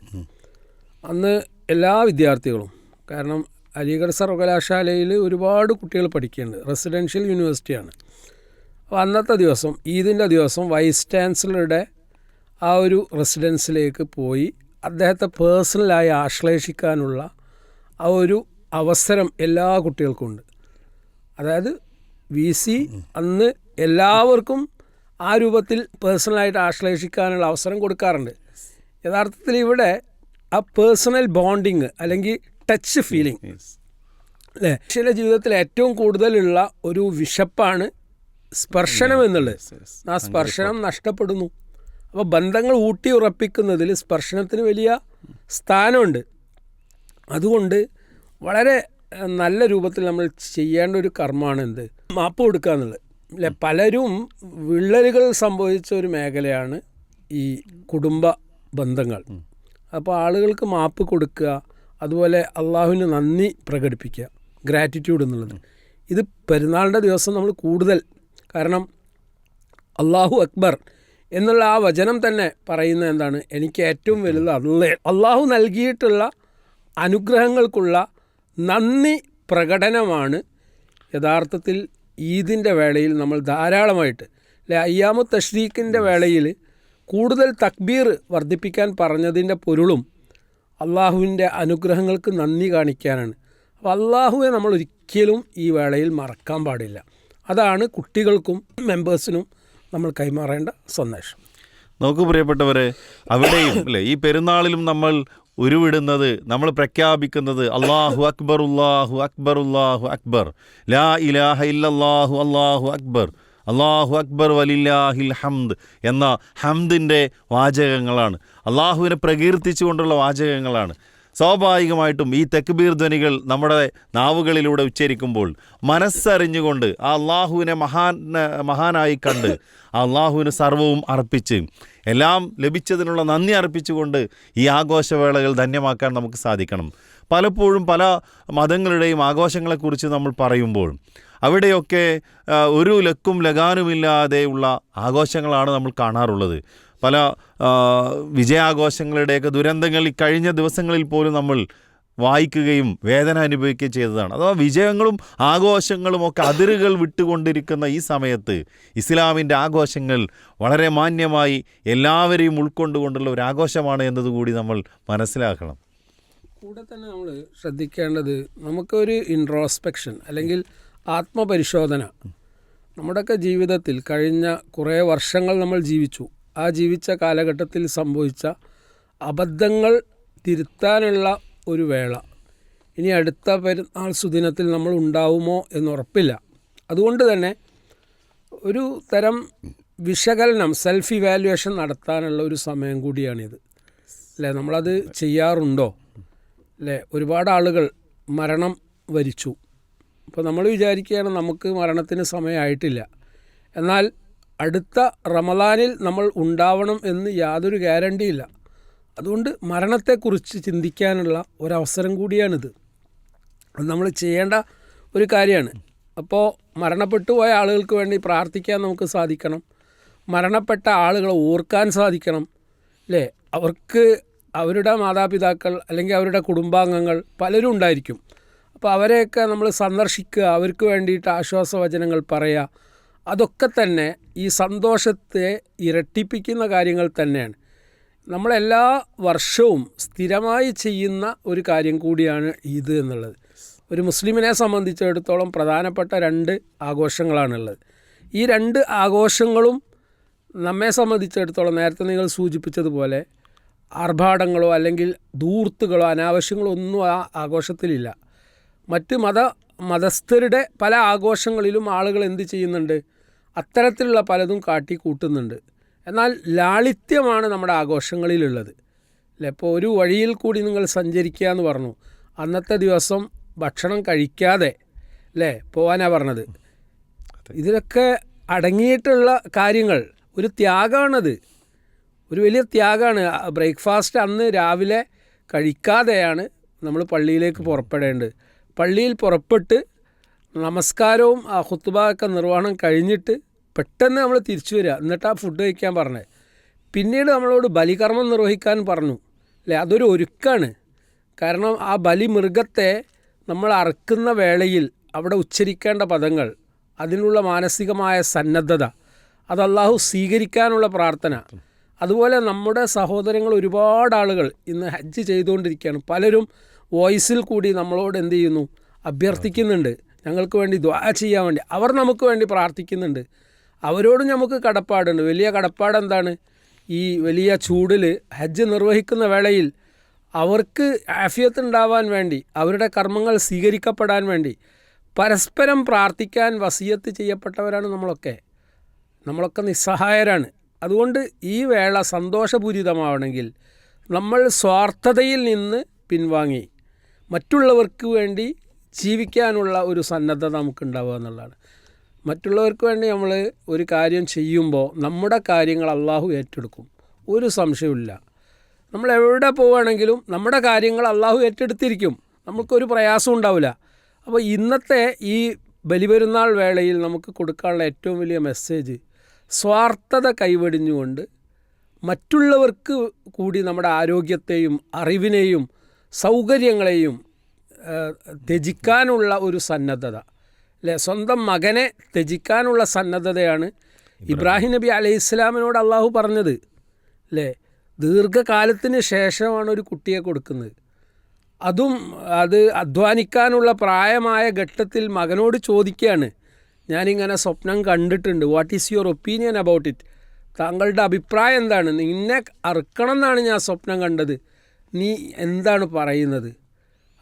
അന്ന് എല്ലാ വിദ്യാർത്ഥികളും, കാരണം അലിഗഡ് സർവകലാശാലയിൽ ഒരുപാട് കുട്ടികൾ പഠിക്കുന്നുണ്ട്, റെസിഡൻഷ്യൽ യൂണിവേഴ്സിറ്റിയാണ്. അപ്പോൾ അന്നത്തെ ദിവസം, ഈദിൻ്റെ ദിവസം, വൈസ് ചാൻസലറുടെ ആ ഒരു റെസിഡൻസിലേക്ക് പോയി അദ്ദേഹത്തെ പേഴ്സണലായി ആശ്ലേഷിക്കാനുള്ള ആ ഒരു അവസരം എല്ലാ കുട്ടികൾക്കും ഉണ്ട്. അതായത് VC അന്ന് എല്ലാവർക്കും ആ രൂപത്തിൽ പേഴ്സണലായിട്ട് ആശ്ലേഷിക്കാനുള്ള അവസരം കൊടുക്കാറുണ്ട്. യഥാർത്ഥത്തിൽ ഇവിടെ ആ പേഴ്സണൽ ബോണ്ടിങ് അല്ലെങ്കിൽ ടച്ച് ഫീലിംഗ് അല്ലേ, മനുഷ്യൻ്റെ ജീവിതത്തിൽ ഏറ്റവും കൂടുതലുള്ള ഒരു വിശപ്പാണ് സ്പർശനം എന്നുള്ളത്. ആ സ്പർശനം നഷ്ടപ്പെടുന്നു. അപ്പോൾ ബന്ധങ്ങൾ ഊട്ടി ഉറപ്പിക്കുന്നതിൽ സ്പർശനത്തിന് വലിയ സ്ഥാനമുണ്ട്. അതുകൊണ്ട് വളരെ നല്ല രൂപത്തിൽ നമ്മൾ ചെയ്യേണ്ട ഒരു കർമ്മമാണ് എന്ത്, മാപ്പ് കൊടുക്കുക എന്നുള്ളത് അല്ലേ. പലരും വിള്ളലുകൾ സംഭവിച്ച ഒരു മേഖലയാണ് ഈ കുടുംബ ബന്ധങ്ങൾ. അപ്പോൾ ആളുകൾക്ക് മാപ്പ് കൊടുക്കുക, അതുപോലെ അള്ളാഹുവിന് നന്ദി പ്രകടിപ്പിക്കുക, ഗ്രാറ്റിറ്റ്യൂഡ് എന്നുള്ളത്. ഇത് പെരുന്നാളിൻ്റെ ദിവസം നമ്മൾ കൂടുതൽ, കാരണം അള്ളാഹു അക്ബർ എന്നുള്ള ആ വചനം തന്നെ പറയുന്നത് എന്താണ്, എനിക്ക് ഏറ്റവും വലുത് അള്ളാഹു നൽകിയിട്ടുള്ള അനുഗ്രഹങ്ങൾക്കുള്ള നന്ദി പ്രകടനമാണ് യഥാർത്ഥത്തിൽ ഈദിൻ്റെ വേളയിൽ നമ്മൾ ധാരാളമായിട്ട് അല്ലെ, അയ്യാമു തഷ്രീഖിൻ്റെ വേളയിൽ കൂടുതൽ തക്ബീർ വർദ്ധിപ്പിക്കാൻ പറഞ്ഞതിൻ്റെ പൊരുളും അള്ളാഹുവിൻ്റെ അനുഗ്രഹങ്ങൾക്ക് നന്ദി കാണിക്കാനാണ്. അപ്പോൾ അള്ളാഹുവെ നമ്മൾ ഒരിക്കലും ഈ വേളയിൽ മറക്കാൻ പാടില്ല. അതാണ് കുട്ടികൾക്കും മെമ്പേഴ്സിനും നമ്മൾ കൈമാറേണ്ട സന്ദേശം. നോക്കൂ പ്രിയപ്പെട്ടവരെ, അവിടെയും അല്ലേ ഈ പെരുന്നാളിലും നമ്മൾ ഉരുവിടുന്നത്, നമ്മൾ പ്രഖ്യാപിക്കുന്നത് അല്ലാഹു അക്ബർ അല്ലാഹു അക്ബർ അല്ലാഹു അക്ബർ, ലാ ഇലാഹ ഇല്ലല്ലാഹു അല്ലാഹു അക്ബർ, അല്ലാഹു അക്ബർ വലില്ലാഹിൽ ഹംദ് എന്ന ഹംദിൻ്റെ വാചകങ്ങളാണ്, അള്ളാഹുവിനെ പ്രകീർത്തിച്ചുകൊണ്ടുള്ള വാചകങ്ങളാണ്. സ്വാഭാവികമായിട്ടും ഈ തക്ബീർ ധ്വനികൾ നമ്മുടെ നാവുകളിലൂടെ ഉച്ചരിക്കുമ്പോൾ മനസ്സറിഞ്ഞുകൊണ്ട് ആ അള്ളാഹുവിനെ മഹാനായി കണ്ട് ആ അള്ളാഹുവിന് സർവ്വവും അർപ്പിച്ച് എല്ലാം ലഭിച്ചതിനുള്ള നന്ദി അർപ്പിച്ചുകൊണ്ട് ഈ ആഘോഷവേളകൾ ധന്യമാക്കാൻ നമുക്ക് സാധിക്കണം. പലപ്പോഴും പല മതങ്ങളുടെയും ആഘോഷങ്ങളെക്കുറിച്ച് നമ്മൾ പറയുമ്പോൾ അവിടെയൊക്കെ ഒരു ലക്കും ലഗാനുമില്ലാതെയുള്ള ആഘോഷങ്ങളാണ് നമ്മൾ കാണാറുള്ളത്. പല വിജയാഘോഷങ്ങളുടെയൊക്കെ ദുരന്തങ്ങൾ ഈ കഴിഞ്ഞ ദിവസങ്ങളിൽ പോലും നമ്മൾ വായിക്കുകയും വേദന അനുഭവിക്കുകയും ചെയ്തതാണ്. അഥവാ വിജയങ്ങളും ആഘോഷങ്ങളും ഒക്കെ അതിരുകൾ വിട്ടുകൊണ്ടിരിക്കുന്ന ഈ സമയത്ത് ഇസ്ലാമിൻ്റെ ആഘോഷങ്ങൾ വളരെ മാന്യമായി എല്ലാവരെയും ഉൾക്കൊണ്ടുകൊണ്ടുള്ള ഒരു ആഘോഷമാണ് എന്നതുകൂടി നമ്മൾ മനസ്സിലാക്കണം. കൂടെ തന്നെ നമ്മൾ ശ്രദ്ധിക്കേണ്ടത്, നമുക്കൊരു ഇൻട്രോസ്പെക്ഷൻ അല്ലെങ്കിൽ ആത്മപരിശോധന. നമ്മുടെയൊക്കെ ജീവിതത്തിൽ കഴിഞ്ഞ കുറേ വർഷങ്ങൾ നമ്മൾ ജീവിച്ചു. ആ ജീവിച്ച കാലഘട്ടത്തിൽ സംഭവിച്ച അബദ്ധങ്ങൾ തിരുത്താനുള്ള ഒരു വേള ഇനി അടുത്ത പെരുന്നാൾ സുദിനത്തിൽ നമ്മൾ ഉണ്ടാവുമോ എന്നുറപ്പില്ല. അതുകൊണ്ട് തന്നെ ഒരു തരം വിശകലനം, സെൽഫ് ഇവാലുവേഷൻ നടത്താനുള്ള ഒരു സമയം കൂടിയാണിത് അല്ലേ. നമ്മളത് ചെയ്യാറുണ്ടോ അല്ലേ? ഒരുപാട് ആളുകൾ മരണം വരിച്ചു. അപ്പോൾ നമ്മൾ വിചാരിക്കുകയാണ് നമുക്ക് മരണത്തിന് സമയമായിട്ടില്ല, എന്നാൽ അടുത്ത റമദാനിൽ നമ്മൾ ഉണ്ടാവണം എന്ന് യാതൊരു ഗ്യാരണ്ടിയില്ല. അതുകൊണ്ട് മരണത്തെക്കുറിച്ച് ചിന്തിക്കാനുള്ള ഒരവസരം കൂടിയാണിത്. അത് നമ്മൾ ചെയ്യേണ്ട ഒരു കാര്യമാണ്. അപ്പോൾ മരണപ്പെട്ടു പോയ ആളുകൾക്ക് വേണ്ടി പ്രാർത്ഥിക്കാൻ നമുക്ക് സാധിക്കണം, മരണപ്പെട്ട ആളുകളെ ഓർക്കാൻ സാധിക്കണം അല്ലേ. അവർക്ക് അവരുടെ മാതാപിതാക്കൾ അല്ലെങ്കിൽ അവരുടെ കുടുംബാംഗങ്ങൾ പലരും ഉണ്ടായിരിക്കും. അപ്പോൾ അവരെയൊക്കെ നമ്മൾ സന്ദർശിക്കുക, അവർക്ക് വേണ്ടിയിട്ട് ആശ്വാസവചനങ്ങൾ പറയുക, അതൊക്കെ തന്നെ ഈ സന്തോഷത്തെ ഇരട്ടിപ്പിക്കുന്ന കാര്യങ്ങൾ തന്നെയാണ്. നമ്മളെല്ലാ വർഷവും സ്ഥിരമായി ചെയ്യുന്ന ഒരു കാര്യം കൂടിയാണ് ഈദ് എന്നുള്ളത്. ഒരു മുസ്ലിമിനെ സംബന്ധിച്ചിടത്തോളം പ്രധാനപ്പെട്ട 2 ആഘോഷങ്ങളാണുള്ളത്. ഈ 2 ആഘോഷങ്ങളും നമ്മെ സംബന്ധിച്ചിടത്തോളം നേരത്തെ നിങ്ങൾ സൂചിപ്പിച്ചതുപോലെ ആർഭാടങ്ങളോ അല്ലെങ്കിൽ ധൂർത്തുകളോ അനാവശ്യങ്ങളോ ഒന്നും ആ ആഘോഷത്തിലില്ല. മറ്റ് മതസ്ഥരുടെ പല ആഘോഷങ്ങളിലും ആളുകൾ എന്ത് ചെയ്യുന്നുണ്ട്, അത്തരത്തിലുള്ള പലതും കാട്ടിക്കൂട്ടുന്നുണ്ട്. എന്നാൽ ലാളിത്യമാണ് നമ്മുടെ ആഘോഷങ്ങളിലുള്ളത് അല്ലേ. ഇപ്പോൾ ഒരു വഴിയിൽ കൂടി നിങ്ങൾ സഞ്ചരിക്കുക എന്ന് പറഞ്ഞു, അന്നത്തെ ദിവസം ഭക്ഷണം കഴിക്കാതെ അല്ലേ പോകാനാണ് പറഞ്ഞത്. ഇതിലൊക്കെ അടങ്ങിയിട്ടുള്ള കാര്യങ്ങൾ ഒരു ത്യാഗമാണത്, ഒരു വലിയ ത്യാഗമാണ്. ബ്രേക്ക്ഫാസ്റ്റ് അന്ന് രാവിലെ കഴിക്കാതെയാണ് നമ്മൾ പള്ളിയിലേക്ക് പുറപ്പെടേണ്ടത്. പള്ളിയിൽ പുറപ്പെട്ട് നമസ്കാരവും ആ ഖുത്ബ ഒക്കെ നിർവഹണം കഴിഞ്ഞിട്ട് പെട്ടെന്ന് നമ്മൾ തിരിച്ചു വരിക. എന്നിട്ടാണ് ഫുഡ് കഴിക്കാൻ പറഞ്ഞത്. പിന്നീട് നമ്മളോട് ബലികർമ്മം നിർവഹിക്കാൻ പറഞ്ഞു അല്ലേ. അതൊരു ഒരുക്കാണ്. കാരണം ആ ബലിമൃഗത്തെ നമ്മൾ അറുക്കുന്ന വേളയിൽ അവിടെ ഉച്ചരിക്കേണ്ട പദങ്ങൾ, അതിനുള്ള മാനസികമായ സന്നദ്ധത, അത് അള്ളാഹു സ്വീകരിക്കാനുള്ള പ്രാർത്ഥന. അതുപോലെ നമ്മുടെ സഹോദരങ്ങൾ ഒരുപാട് ആളുകൾ ഇന്ന് ഹജ്ജ് ചെയ്തുകൊണ്ടിരിക്കുകയാണ്. പലരും വോയിസിൽ കൂടി നമ്മളോട് എന്ത് ചെയ്യുന്നു, അഭ്യർത്ഥിക്കുന്നുണ്ട്, ഞങ്ങൾക്ക് വേണ്ടി ദുആ ചെയ്യാൻ വേണ്ടി. അവർ നമുക്ക് വേണ്ടി പ്രാർത്ഥിക്കുന്നുണ്ട്. അവരോടും നമുക്ക് കടപ്പാടുണ്ട്. വലിയ കടപ്പാട് എന്താണ്? ഈ വലിയ ചൂടിൽ ഹജ്ജ് നിർവഹിക്കുന്ന വേളയിൽ അവർക്ക് ആഫിയത്ത് ഉണ്ടാവാൻ വേണ്ടി, അവരുടെ കർമ്മങ്ങൾ സ്വീകരിക്കപ്പെടാൻ വേണ്ടി പരസ്പരം പ്രാർത്ഥിക്കാൻ വസിയത്ത് ചെയ്യപ്പെട്ടവരാണ് നമ്മളൊക്കെ നിസ്സഹായരാണ്. അതുകൊണ്ട് ഈ വേള സന്തോഷപൂരിതമാവണമെങ്കിൽ നമ്മൾ സ്വാർത്ഥതയിൽ നിന്ന് പിൻവാങ്ങി മറ്റുള്ളവർക്ക് വേണ്ടി ജീവിക്കാനുള്ള ഒരു സന്നദ്ധത നമുക്കുണ്ടാവുക എന്നുള്ളതാണ്. മറ്റുള്ളവർക്ക് വേണ്ടി നമ്മൾ ഒരു കാര്യം ചെയ്യുമ്പോൾ നമ്മുടെ കാര്യങ്ങൾ അള്ളാഹു ഏറ്റെടുക്കും, ഒരു സംശയമില്ല. നമ്മൾ എവിടെ പോവുകയാണെങ്കിലും നമ്മുടെ കാര്യങ്ങൾ അള്ളാഹു ഏറ്റെടുത്തിരിക്കും, നമുക്കൊരു പ്രയാസം ഉണ്ടാവില്ല. അപ്പോൾ ഇന്നത്തെ ഈ ബലിപെരുന്നാൾ വേളയിൽ നമുക്ക് കൊടുക്കാനുള്ള ഏറ്റവും വലിയ മെസ്സേജ്, സ്വാർത്ഥത കൈവെടിഞ്ഞുകൊണ്ട് മറ്റുള്ളവർക്ക് കൂടി നമ്മുടെ ആരോഗ്യത്തെയും അറിവിനെയും സൗകര്യങ്ങളെയും ത്യജിക്കാനുള്ള ഒരു സന്നദ്ധത അല്ലേ. സ്വന്തം മകനെ ത്യജിക്കാനുള്ള സന്നദ്ധതയാണ് ഇബ്രാഹിം നബി അലൈഹി ഇസ്ലാമിനോട് അള്ളാഹു പറഞ്ഞത് അല്ലേ. ദീർഘകാലത്തിന് ശേഷമാണ് ഒരു കുട്ടിയെ കൊടുക്കുന്നത്. അതും അത് അധ്വാനിക്കാനുള്ള പ്രായമായ ഘട്ടത്തിൽ മകനോട് ചോദിക്കുകയാണ്, ഞാനിങ്ങനെ സ്വപ്നം കണ്ടിട്ടുണ്ട്, what is your opinion about it, താങ്കളുടെ അഭിപ്രായം എന്താണ്, നിന്നെ അറുക്കണം എന്നാണ് ഞാൻ സ്വപ്നം കണ്ടത്, നീ എന്താണ് പറയുന്നത്.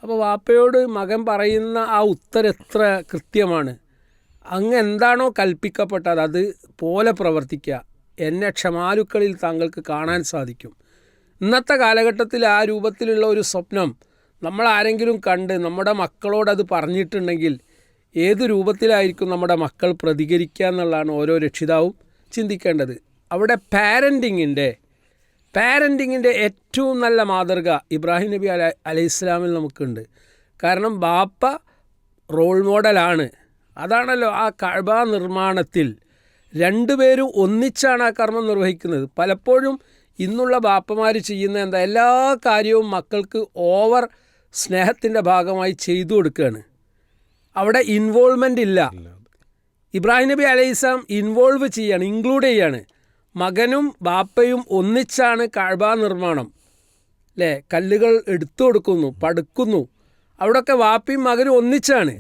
അപ്പോൾ വാപ്പയോട് മകൻ പറയുന്ന ആ ഉത്തരം എത്ര കൃത്യമാണ്. അങ്ങ് എന്താണോ കൽപ്പിക്കപ്പെട്ടത് അത് പോലെ പ്രവർത്തിക്കുക, എന്നെ ക്ഷമാലുക്കളിൽ താങ്കൾക്ക് കാണാൻ സാധിക്കും. ഇന്നത്തെ കാലഘട്ടത്തിൽ ആ രൂപത്തിലുള്ള ഒരു സ്വപ്നം നമ്മൾ ആരെങ്കിലും കണ്ട് നമ്മുടെ മക്കളോടത് പറഞ്ഞിട്ടുണ്ടെങ്കിൽ ഏത് രൂപത്തിലായിരിക്കും നമ്മുടെ മക്കൾ പ്രതികരിക്കുക എന്നുള്ളതാണ് ഓരോ രക്ഷിതാവും ചിന്തിക്കേണ്ടത്. അവിടെ പാരൻറ്റിങ്ങിൻ്റെ ഏറ്റവും നല്ല മാതൃക ഇബ്രാഹിം നബി അലൈഹി ഇസ്ലാമിൽ നമുക്കുണ്ട്. കാരണം ബാപ്പ റോൾ മോഡലാണ്. അതാണല്ലോ ആ കഅബ നിർമ്മാണത്തിൽ രണ്ടുപേരും ഒന്നിച്ചാണ് ആ കർമ്മം നിർവഹിക്കുന്നത്. പലപ്പോഴും ഇന്നുള്ള ബാപ്പമാർ ചെയ്യുന്ന എന്താ, എല്ലാ കാര്യവും മക്കൾക്ക് ഓവർ സ്നേഹത്തിൻ്റെ ഭാഗമായി ചെയ്തു കൊടുക്കുകയാണ്. അവിടെ ഇൻവോൾവ്മെൻ്റ് ഇല്ല. ഇബ്രാഹിം നബി അലൈഹി സ്വലാം ഇൻവോൾവ് ചെയ്യാണ്, ഇൻക്ലൂഡ് ചെയ്യാണ്. മകനും ബാപ്പയും ഒന്നിച്ചാണ് കഅബ നിർമ്മാണം അല്ലേ. കല്ലുകൾ എടുത്തു കൊടുക്കുന്നു, പടുക്കുന്നു. അവിടെയൊക്കെ വാപ്പയും മകനും ഒന്നിച്ചാണ്.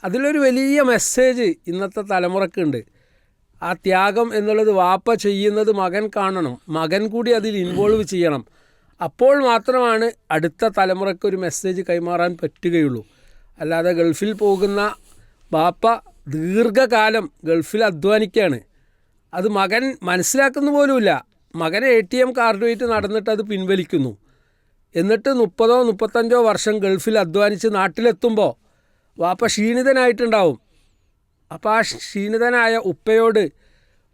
അതിലൊരു വലിയ മെസ്സേജ് ഇന്നത്തെ തലമുറക്കുണ്ട്. ആ ത്യാഗം എന്നുള്ളത് വാപ്പ ചെയ്യുന്നത് മകൻ കാണണം, മകൻ കൂടി അതിൽ ഇൻവോൾവ് ചെയ്യണം. അപ്പോൾ മാത്രമാണ് അടുത്ത തലമുറയ്ക്ക് ഒരു മെസ്സേജ് കൈമാറാൻ പറ്റുകയുള്ളൂ. അല്ലാതെ ഗൾഫിൽ പോകുന്ന ബാപ്പ ദീർഘകാലം ഗൾഫിൽ അധ്വാനിക്കുകയാണ്, അത് മകൻ മനസ്സിലാക്കുന്ന പോലുമില്ല. മകനെ ATM കാർഡുമായിട്ട് നടന്നിട്ട് അത് പിൻവലിക്കുന്നു. എന്നിട്ട് 30-35 വർഷം ഗൾഫിൽ അധ്വാനിച്ച് നാട്ടിലെത്തുമ്പോൾ വാപ്പ ക്ഷീണിതനായിട്ടുണ്ടാവും. അപ്പോൾ ആ ക്ഷീണിതനായ ഉപ്പയോട്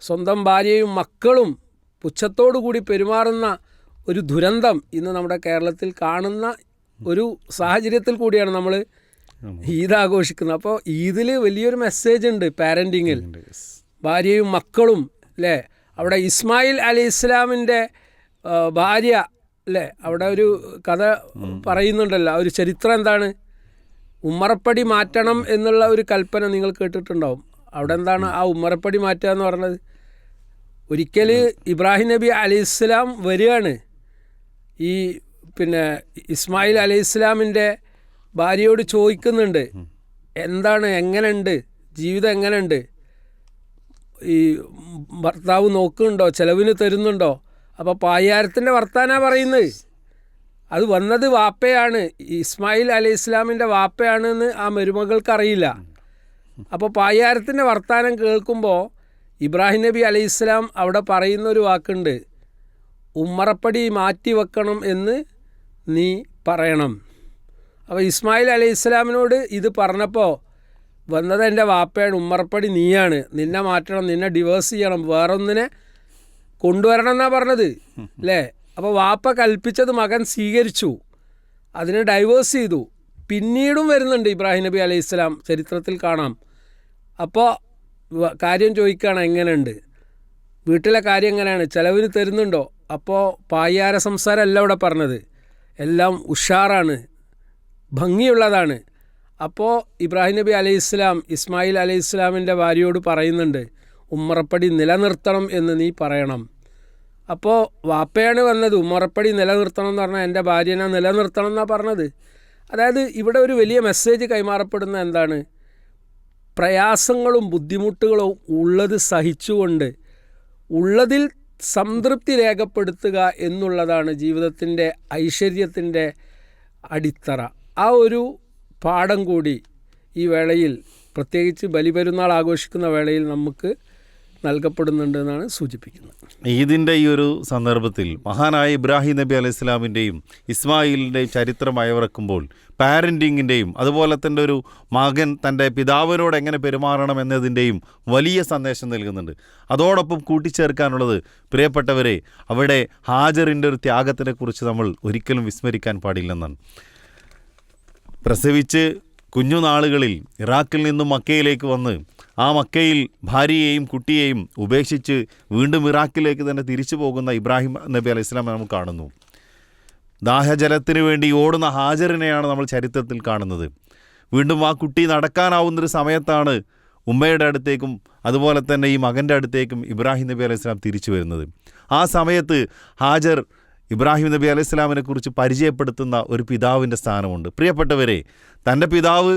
സ്വന്തം ഭാര്യയും മക്കളും പുച്ഛത്തോടു കൂടി പെരുമാറുന്ന ഒരു ദുരന്തം ഇന്ന് നമ്മുടെ കേരളത്തിൽ കാണുന്ന ഒരു സാഹചര്യത്തിൽ കൂടിയാണ് നമ്മൾ ഈദ് ആഘോഷിക്കുന്നത്. അപ്പോൾ ഈദിൽ വലിയൊരു മെസ്സേജ് ഉണ്ട് പാരൻറ്റിങ്ങിൽ. ഭാര്യയും മക്കളും അല്ലേ. അവിടെ ഇസ്മായിൽ അലൈഹി ഇസ്ലാമിൻ്റെ ഭാര്യ അല്ലേ, അവിടെ ഒരു കഥ പറയുന്നുണ്ടല്ലോ, ഒരു ചരിത്രം എന്താണ്, ഉമ്മറപ്പടി മാറ്റണം എന്നുള്ള ഒരു കൽപ്പന നിങ്ങൾ കേട്ടിട്ടുണ്ടാവും. അവിടെ എന്താണ് ആ ഉമ്മറപ്പടി മാറ്റുക എന്ന് പറഞ്ഞത്? ഒരിക്കൽ ഇബ്രാഹിം നബി അലൈഹി ഇസ്ലാം വരികയാണ്. ഈ ഇസ്മായിൽ അലൈഹി ഇസ്ലാമിൻ്റെ ഭാര്യയോട് ചോദിക്കുന്നുണ്ട്, എന്താണ്, എങ്ങനെയുണ്ട് ജീവിതം, എങ്ങനെയുണ്ട്, ഈ ഭർത്താവ് നോക്കുന്നുണ്ടോ, ചിലവിന് തരുന്നുണ്ടോ? അപ്പോൾ പായ്യാരത്തിൻ്റെ വർത്താനാണ് പറയുന്നത്. അത് വന്നത് വാപ്പയാണ്, ഇസ്മായിൽ അലൈഹി ഇസ്ലാമിൻ്റെ വാപ്പയാണെന്ന് ആ മരുമകൾക്കറിയില്ല. അപ്പോൾ പായ്യാരത്തിൻ്റെ വർത്താനം കേൾക്കുമ്പോൾ ഇബ്രാഹിം നബി അലൈഹി ഇസ്ലാം അവിടെ പറയുന്നൊരു വാക്കുണ്ട്, ഉമ്മറപ്പടി മാറ്റി വെക്കണം എന്ന് നീ പറയണം. അപ്പോൾ ഇസ്മായിൽ അലൈഹി ഇസ്ലാമിനോട് ഇത് പറഞ്ഞപ്പോൾ, വന്നത് എൻ്റെ വാപ്പയാണ്, ഉമ്മറപ്പടി നീയാണ്, നിന്നെ മാറ്റണം, നിന്നെ ഡിവേഴ്സ് ചെയ്യണം, വേറൊന്നിനെ കൊണ്ടുവരണം എന്നാണ് പറഞ്ഞത് അല്ലേ. അപ്പോൾ വാപ്പ കൽപ്പിച്ചത് മകൻ സ്വീകരിച്ചു. അതിനെ ഡൈവേഴ്സ് ചെയ്തു. പിന്നീടും വരുന്നുണ്ട് ഇബ്രാഹിം നബി അലൈഹി ഇസ്ലാം, ചരിത്രത്തിൽ കാണാം. അപ്പോൾ കാര്യം ചോദിക്കുകയാണ്, എങ്ങനെയുണ്ട് വീട്ടിലെ കാര്യം, എങ്ങനെയാണ്, ചിലവിന് തരുന്നുണ്ടോ? അപ്പോൾ പായ്യാര സംസാരമല്ല ഇവിടെ പറഞ്ഞത്, എല്ലാം ഉഷാറാണ്, ഭംഗിയുള്ളതാണ്. അപ്പോൾ ഇബ്രാഹിം നബി അലൈഹി ഇസ്ലാം ഇസ്മായിൽ അലൈഹി ഇസ്ലാമിൻ്റെ ഭാര്യയോട് പറയുന്നുണ്ട്, ഉമ്മറപ്പടി നിലനിർത്തണം എന്ന് നീ പറയണം. അപ്പോൾ വാപ്പയാണ് വന്നത്, ഉമ്മറപ്പടി നിലനിർത്തണം എന്ന് പറഞ്ഞാൽ എൻ്റെ ഭാര്യനെ നിലനിർത്തണം എന്നാണ് പറഞ്ഞത്. അതായത് ഇവിടെ ഒരു വലിയ മെസ്സേജ് കൈമാറപ്പെടുന്ന എന്താണ്? പ്രയാസങ്ങളും ബുദ്ധിമുട്ടുകളും ഉള്ളത് സഹിച്ചുകൊണ്ട് ഉള്ളതിൽ സംതൃപ്തി രേഖപ്പെടുത്തുക എന്നുള്ളതാണ് ജീവിതത്തിൻ്റെ ഐശ്വര്യത്തിൻ്റെ അടിത്തറ. ആ ഒരു പാഠം കൂടി ഈ വേളയിൽ, പ്രത്യേകിച്ച് ബലിപെരുന്നാൾ ആഘോഷിക്കുന്ന വേളയിൽ നമുക്ക് നൽകപ്പെടുന്നുണ്ട് എന്നാണ് സൂചിപ്പിക്കുന്നത്. ഈദിൻ്റെ ഈ ഒരു സന്ദർഭത്തിൽ മഹാനായ ഇബ്രാഹിം നബി അലൈഹി ഇസ്ലാമിൻ്റെയും ഇസ്മായിലിൻ്റെയും ചരിത്രം അയവിറക്കുമ്പോൾ പാരൻറ്റിങ്ങിൻ്റെയും അതുപോലെ തന്നെ ഒരു മകൻ തൻ്റെ പിതാവിനോട് എങ്ങനെ പെരുമാറണം എന്നതിൻ്റെയും വലിയ സന്ദേശം നൽകുന്നുണ്ട്. അതോടൊപ്പം കൂട്ടിച്ചേർക്കാനുള്ളത്, പ്രിയപ്പെട്ടവരെ, അവിടെ ഹാജറിൻ്റെ ഒരു ത്യാഗത്തിനെക്കുറിച്ച് നമ്മൾ ഒരിക്കലും വിസ്മരിക്കാൻ പാടില്ലെന്നാണ്. പ്രസവിച്ച് കുഞ്ഞുനാളുകളിൽ ഇറാഖിൽ നിന്നും മക്കയിലേക്ക് വന്ന് ആ മക്കയിൽ ഭാര്യയെയും കുട്ടിയെയും ഉപേക്ഷിച്ച് വീണ്ടും ഇറാഖിലേക്ക് തന്നെ തിരിച്ചു പോകുന്ന ഇബ്രാഹിം നബി അലൈഹി സ്വലാം നമുക്ക് കാണുന്നു. ദാഹജലത്തിന് വേണ്ടി ഓടുന്ന ഹാജറിനെയാണ് നമ്മൾ ചരിത്രത്തിൽ കാണുന്നത്. വീണ്ടും ആ കുട്ടി നടക്കാനാവുന്നൊരു സമയത്താണ് ഉമ്മയുടെ അടുത്തേക്കും അതുപോലെ തന്നെ ഈ മകൻ്റെ അടുത്തേക്കും ഇബ്രാഹിം നബി അലൈഹി സ്വലാം തിരിച്ചു വരുന്നത്. ആ സമയത്ത് ഹാജർ ഇബ്രാഹിം നബി അലൈഹി സ്വലാമിനെ കുറിച്ച് പരിചയപ്പെടുത്തുന്ന ഒരു പിതാവിൻ്റെ സ്ഥാനമുണ്ട്. പ്രിയപ്പെട്ടവരെ, തൻ്റെ പിതാവ്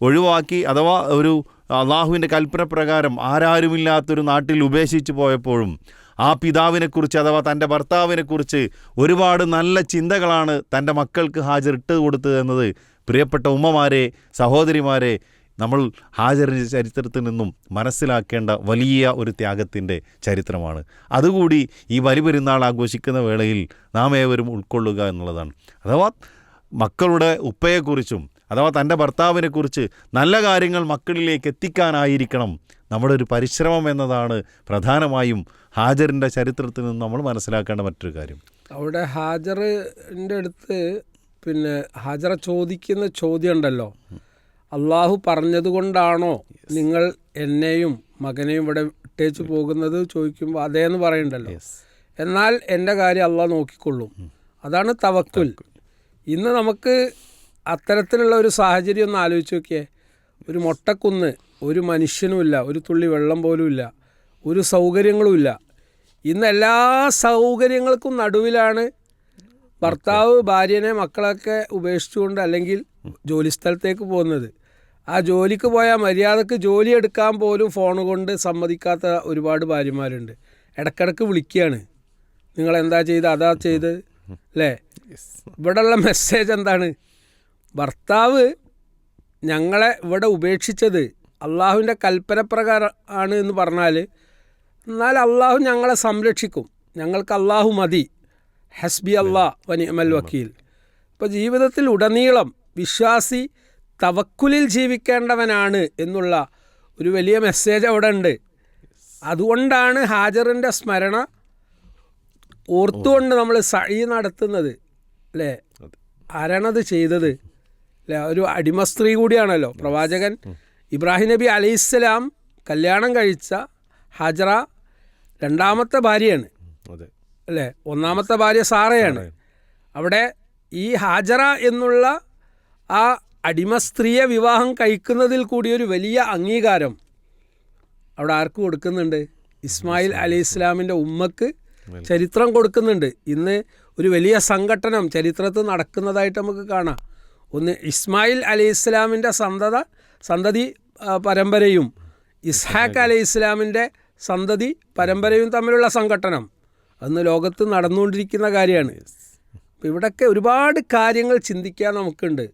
ഒഴിവാക്കി അഥവാ ഒരു അള്ളാഹുവിൻ്റെ കൽപ്പന പ്രകാരം ആരാരുമില്ലാത്തൊരു നാട്ടിൽ ഉപേക്ഷിച്ച് പോയപ്പോഴും ആ പിതാവിനെക്കുറിച്ച് അഥവാ തൻ്റെ ഭർത്താവിനെക്കുറിച്ച് ഒരുപാട് നല്ല ചിന്തകളാണ് തൻ്റെ മക്കൾക്ക് ഹാജർ ഇട്ട് കൊടുത്തത് എന്നത് പ്രിയപ്പെട്ട ഉമ്മമാരെ, സഹോദരിമാരെ, നമ്മൾ ഹാജറിൻ്റെ ചരിത്രത്തിൽ നിന്നും മനസ്സിലാക്കേണ്ട വലിയ ഒരു ത്യാഗത്തിൻ്റെ ചരിത്രമാണ്. അതുകൂടി ഈ ബലിപെരുന്നാൾ ആഘോഷിക്കുന്ന വേളയിൽ നാം ഏവരും ഉൾക്കൊള്ളുക എന്നുള്ളതാണ്. അഥവാ മക്കളുടെ ഉപ്പയെക്കുറിച്ചും അഥവാ തൻ്റെ ഭർത്താവിനെക്കുറിച്ച് നല്ല കാര്യങ്ങൾ മക്കളിലേക്ക് എത്തിക്കാനായിരിക്കണം നമ്മുടെ ഒരു പരിശ്രമം എന്നതാണ് പ്രധാനമായും ഹാജറിൻ്റെ ചരിത്രത്തിൽ നിന്ന് നമ്മൾ മനസ്സിലാക്കേണ്ട മറ്റൊരു കാര്യം. അവിടെ ഹാജറിൻ്റെ അടുത്ത് ഹാജറ ചോദിക്കുന്ന ചോദ്യം ഉണ്ടല്ലോ, അള്ളാഹു പറഞ്ഞതുകൊണ്ടാണോ നിങ്ങൾ എന്നെയും മകനെയും ഇവിടെ ഇട്ടേച്ച് പോകുന്നത് ചോദിക്കുമ്പോൾ അതേന്ന് പറയണ്ടല്ലോ. എന്നാൽ എൻ്റെ കാര്യം അള്ളാഹ് നോക്കിക്കൊള്ളും. അതാണ് തവക്കുൽ. ഇന്ന് നമുക്ക് അത്തരത്തിലുള്ള ഒരു സാഹചര്യം ഒന്ന് ആലോചിച്ച് നോക്കിയേ. ഒരു മൊട്ടക്കുന്ന്, ഒരു മനുഷ്യനുമില്ല, ഒരു തുള്ളി വെള്ളം പോലും ഇല്ല, ഒരു സൗകര്യങ്ങളുമില്ല. ഇന്ന് എല്ലാ സൗകര്യങ്ങൾക്കും നടുവിലാണ് ഭർത്താവ് ഭാര്യനെ മക്കളൊക്കെ ഉപേക്ഷിച്ചുകൊണ്ട് അല്ലെങ്കിൽ ജോലിസ്ഥലത്തേക്ക് പോകുന്നത്. ആ ജോലിക്ക് പോയാൽ മര്യാദക്ക് ജോലി എടുക്കാൻ പോലും ഫോൺ കൊണ്ട് സമ്മതിക്കാത്ത ഒരുപാട് ഭാര്യമാരുണ്ട്. ഇടയ്ക്കിടയ്ക്ക് വിളിക്കുകയാണ്, നിങ്ങളെന്താ ചെയ്ത്, അതാ ചെയ്ത്, അല്ലേ? ഇവിടെയുള്ള മെസ്സേജ് എന്താണ്? ഭർത്താവ് ഞങ്ങളെ ഇവിടെ ഉപേക്ഷിച്ചത് അള്ളാഹുവിൻ്റെ കൽപ്പനപ്രകാരം ആണ് എന്ന് പറഞ്ഞാൽ, എന്നാൽ അള്ളാഹു ഞങ്ങളെ സംരക്ഷിക്കും, ഞങ്ങൾക്ക് അള്ളാഹു മതി, ഹസ്ബി അള്ളാഹ് വനിഅമൽ വക്കീൽ. ഇപ്പോൾ ജീവിതത്തിൽ ഉടനീളം വിശ്വാസി തവക്കുലിൽ ജീവിക്കേണ്ടവനാണ് എന്നുള്ള ഒരു വലിയ മെസ്സേജ് അവിടെ ഉണ്ട്. അതുകൊണ്ടാണ് ഹാജറിൻ്റെ സ്മരണ ഓർത്തുകൊണ്ട് നമ്മൾ സഈ നടത്തുന്നത്, അല്ലേ? ആരാണത് ചെയ്തത്, അല്ലേ? ഒരു അടിമ സ്ത്രീ കൂടിയാണല്ലോ. പ്രവാചകൻ ഇബ്രാഹിം നബി അലൈഹിസ്സലാം കല്യാണം കഴിച്ച ഹാജറ രണ്ടാമത്തെ ഭാര്യയാണ്, അല്ലേ? ഒന്നാമത്തെ ഭാര്യ സാറയാണ്. അവിടെ ഈ ഹാജറ എന്നുള്ള ആ അടിമ സ്ത്രീയെ വിവാഹം കഴിക്കുന്നതിൽ കൂടി ഒരു വലിയ അംഗീകാരം അവിടെ ആർക്ക് കൊടുക്കുന്നുണ്ട്? ഇസ്മായിൽ അലൈഹി ഇസ്ലാമിൻ്റെ ഉമ്മക്ക് ചരിത്രം കൊടുക്കുന്നുണ്ട്. ഇന്ന് ഒരു വലിയ സംഘട്ടനം ചരിത്രത്തിൽ നടക്കുന്നതായിട്ട് നമുക്ക് കാണാം. ഒന്ന് ഇസ്മായിൽ അലൈഹി ഇസ്ലാമിൻ്റെ സന്തതി പരമ്പരയും ഇസ്ഹാഖ് അലൈഹി ഇസ്ലാമിൻ്റെ സന്തതി പരമ്പരയും തമ്മിലുള്ള സംഘട്ടനം അന്ന് ലോകത്ത് നടന്നുകൊണ്ടിരിക്കുന്ന കാര്യമാണ്. അപ്പോൾ ഇവിടെയൊക്കെ ഒരുപാട് കാര്യങ്ങൾ ചിന്തിക്കാൻ നമുക്കുണ്ട്.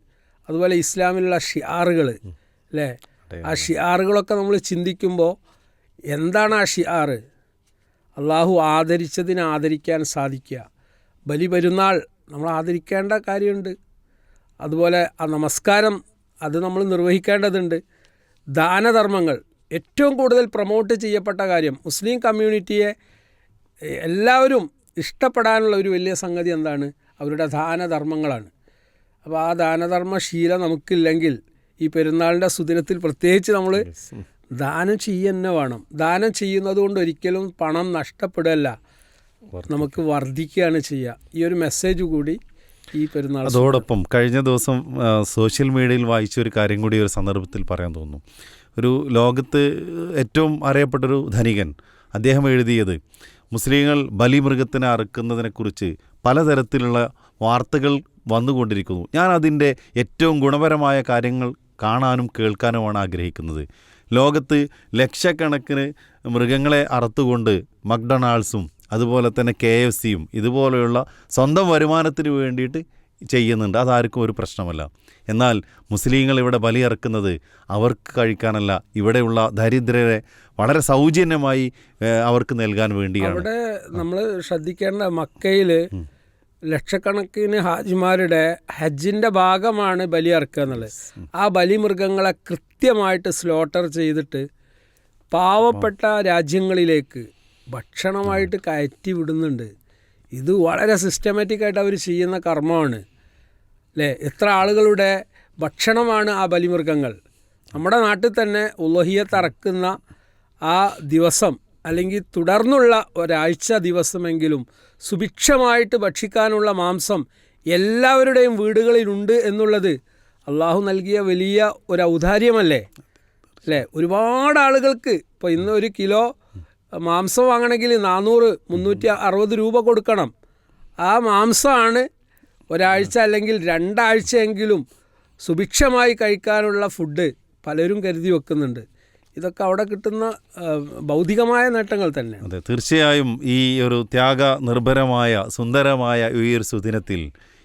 അതുപോലെ ഇസ്ലാമിലുള്ള ഷിആറുകൾ, അല്ലേ? ആ ഷിആറുകളൊക്കെ നമ്മൾ ചിന്തിക്കുമ്പോൾ എന്താണ് ആ ഷിആർ? അള്ളാഹു ആദരിച്ചതിനെ ആദരിക്കാൻ സാധിക്കുക. ബലിപെരുന്നാൾ നമ്മൾ ആദരിക്കേണ്ട കാര്യമുണ്ട്. അതുപോലെ ആ നമസ്കാരം അത് നമ്മൾ നിർവഹിക്കേണ്ടതുണ്ട്. ദാനധർമ്മങ്ങൾ ഏറ്റവും കൂടുതൽ പ്രൊമോട്ട് ചെയ്യപ്പെട്ട കാര്യം, മുസ്ലിം കമ്മ്യൂണിറ്റിയെ എല്ലാവരും ഇഷ്ടപ്പെടാനുള്ള ഒരു വലിയ സംഗതി എന്താണ്? അവരുടെ ദാനധർമ്മങ്ങളാണ്. അപ്പോൾ ആ ദാനധർമ്മ ശീലം നമുക്കില്ലെങ്കിൽ ഈ പെരുന്നാളിൻ്റെ സുദിനത്തിൽ പ്രത്യേകിച്ച് നമ്മൾ ദാനം ചെയ്യുക വേണം. ദാനം ചെയ്യുന്നത് കൊണ്ട് ഒരിക്കലും പണം നഷ്ടപ്പെടുകയല്ല, നമുക്ക് വർദ്ധിക്കുകയാണ് ചെയ്യുക. ഈ ഒരു മെസ്സേജ് കൂടി ഈ പെരുന്നാൾ. അതോടൊപ്പം കഴിഞ്ഞ ദിവസം സോഷ്യൽ മീഡിയയിൽ വായിച്ച ഒരു കാര്യം കൂടി ഒരു സന്ദർഭത്തിൽ പറയാൻ തോന്നുന്നു. ഒരു ലോകത്ത് ഏറ്റവും അറിയപ്പെട്ടൊരു ധനികൻ, അദ്ദേഹം എഴുതിയത് മുസ്ലിങ്ങൾ ബലിമൃഗത്തിനെ അറുക്കുന്നതിനെക്കുറിച്ച് പലതരത്തിലുള്ള വാർത്തകൾ വന്നുകൊണ്ടിരിക്കുന്നു. ഞാൻ അതിൻ്റെ ഏറ്റവും ഗുണപരമായ കാര്യങ്ങൾ കാണാനും കേൾക്കാനുമാണ് ആഗ്രഹിക്കുന്നത്. ലോകത്ത് ലക്ഷക്കണക്കിന് മൃഗങ്ങളെ അറുത്തുകൊണ്ട് മക്ഡൊണാൾഡ്സും അതുപോലെ തന്നെ KFCയും ഇതുപോലെയുള്ള സ്വന്തം വരുമാനത്തിന് വേണ്ടിയിട്ട് ചെയ്യുന്നുണ്ട്. അതാർക്കും ഒരു പ്രശ്നമല്ല. എന്നാൽ മുസ്ലിങ്ങൾ ഇവിടെ ബലിയറുക്കുന്നത് അവർക്ക് കഴിക്കാനല്ല, ഇവിടെയുള്ള ദരിദ്രരെ വളരെ സൗജന്യമായി അവർക്ക് നൽകാൻ വേണ്ടിയാണ്. അവിടെ നമ്മൾ ശ്രദ്ധിക്കേണ്ട, മക്കയിൽ ലക്ഷക്കണക്കിന് ഹാജിമാരുടെ ഹജ്ജിൻ്റെ ഭാഗമാണ് ബലിയറുക്കുക എന്നുള്ളത്. ആ ബലിമൃഗങ്ങളെ കൃത്യമായിട്ട് സ്ലോട്ടർ ചെയ്തിട്ട് പാവപ്പെട്ട രാജ്യങ്ങളിലേക്ക് ഭക്ഷണമായിട്ട് കയറ്റി വിടുന്നുണ്ട്. ഇത് വളരെ സിസ്റ്റമാറ്റിക്കായിട്ട് അവർ ചെയ്യുന്ന കർമ്മമാണ് അല്ലേ. എത്ര ആളുകളുടെ ഭക്ഷണമാണ് ആ ബലിമൃഗങ്ങൾ. നമ്മുടെ നാട്ടിൽ തന്നെ ഉളഹിയത്ത് അറക്കുന്ന ആ ദിവസം അല്ലെങ്കിൽ തുടർന്നുള്ള ഒരാഴ്ച ദിവസമെങ്കിലും സുഭിക്ഷമായിട്ട് ഭക്ഷിക്കാനുള്ള മാംസം എല്ലാവരുടെയും വീടുകളിലുണ്ട് എന്നുള്ളത് അള്ളാഹു നൽകിയ വലിയ ഒരു ഔദാര്യമല്ലേ അല്ലേ. ഒരുപാട് ആളുകൾക്ക് ഇപ്പോൾ ഇന്ന് 1 കിലോ മാംസം വാങ്ങണമെങ്കിൽ 400-360 രൂപ കൊടുക്കണം. ആ മാംസമാണ് ഒരാഴ്ച അല്ലെങ്കിൽ 2 ആഴ്ചയെങ്കിലും സുഭിക്ഷമായി കഴിക്കാനുള്ള ഫുഡ് പലരും കരുതി വെക്കുന്നുണ്ട്. ഇതൊക്കെ അവിടെ കിട്ടുന്ന ഭൗതികമായ നേട്ടങ്ങൾ തന്നെ. അതെ, തീർച്ചയായും ഈ ഒരു ത്യാഗ നിർഭരമായ സുന്ദരമായ ഈ ഒരു സുദിനത്തിൽ,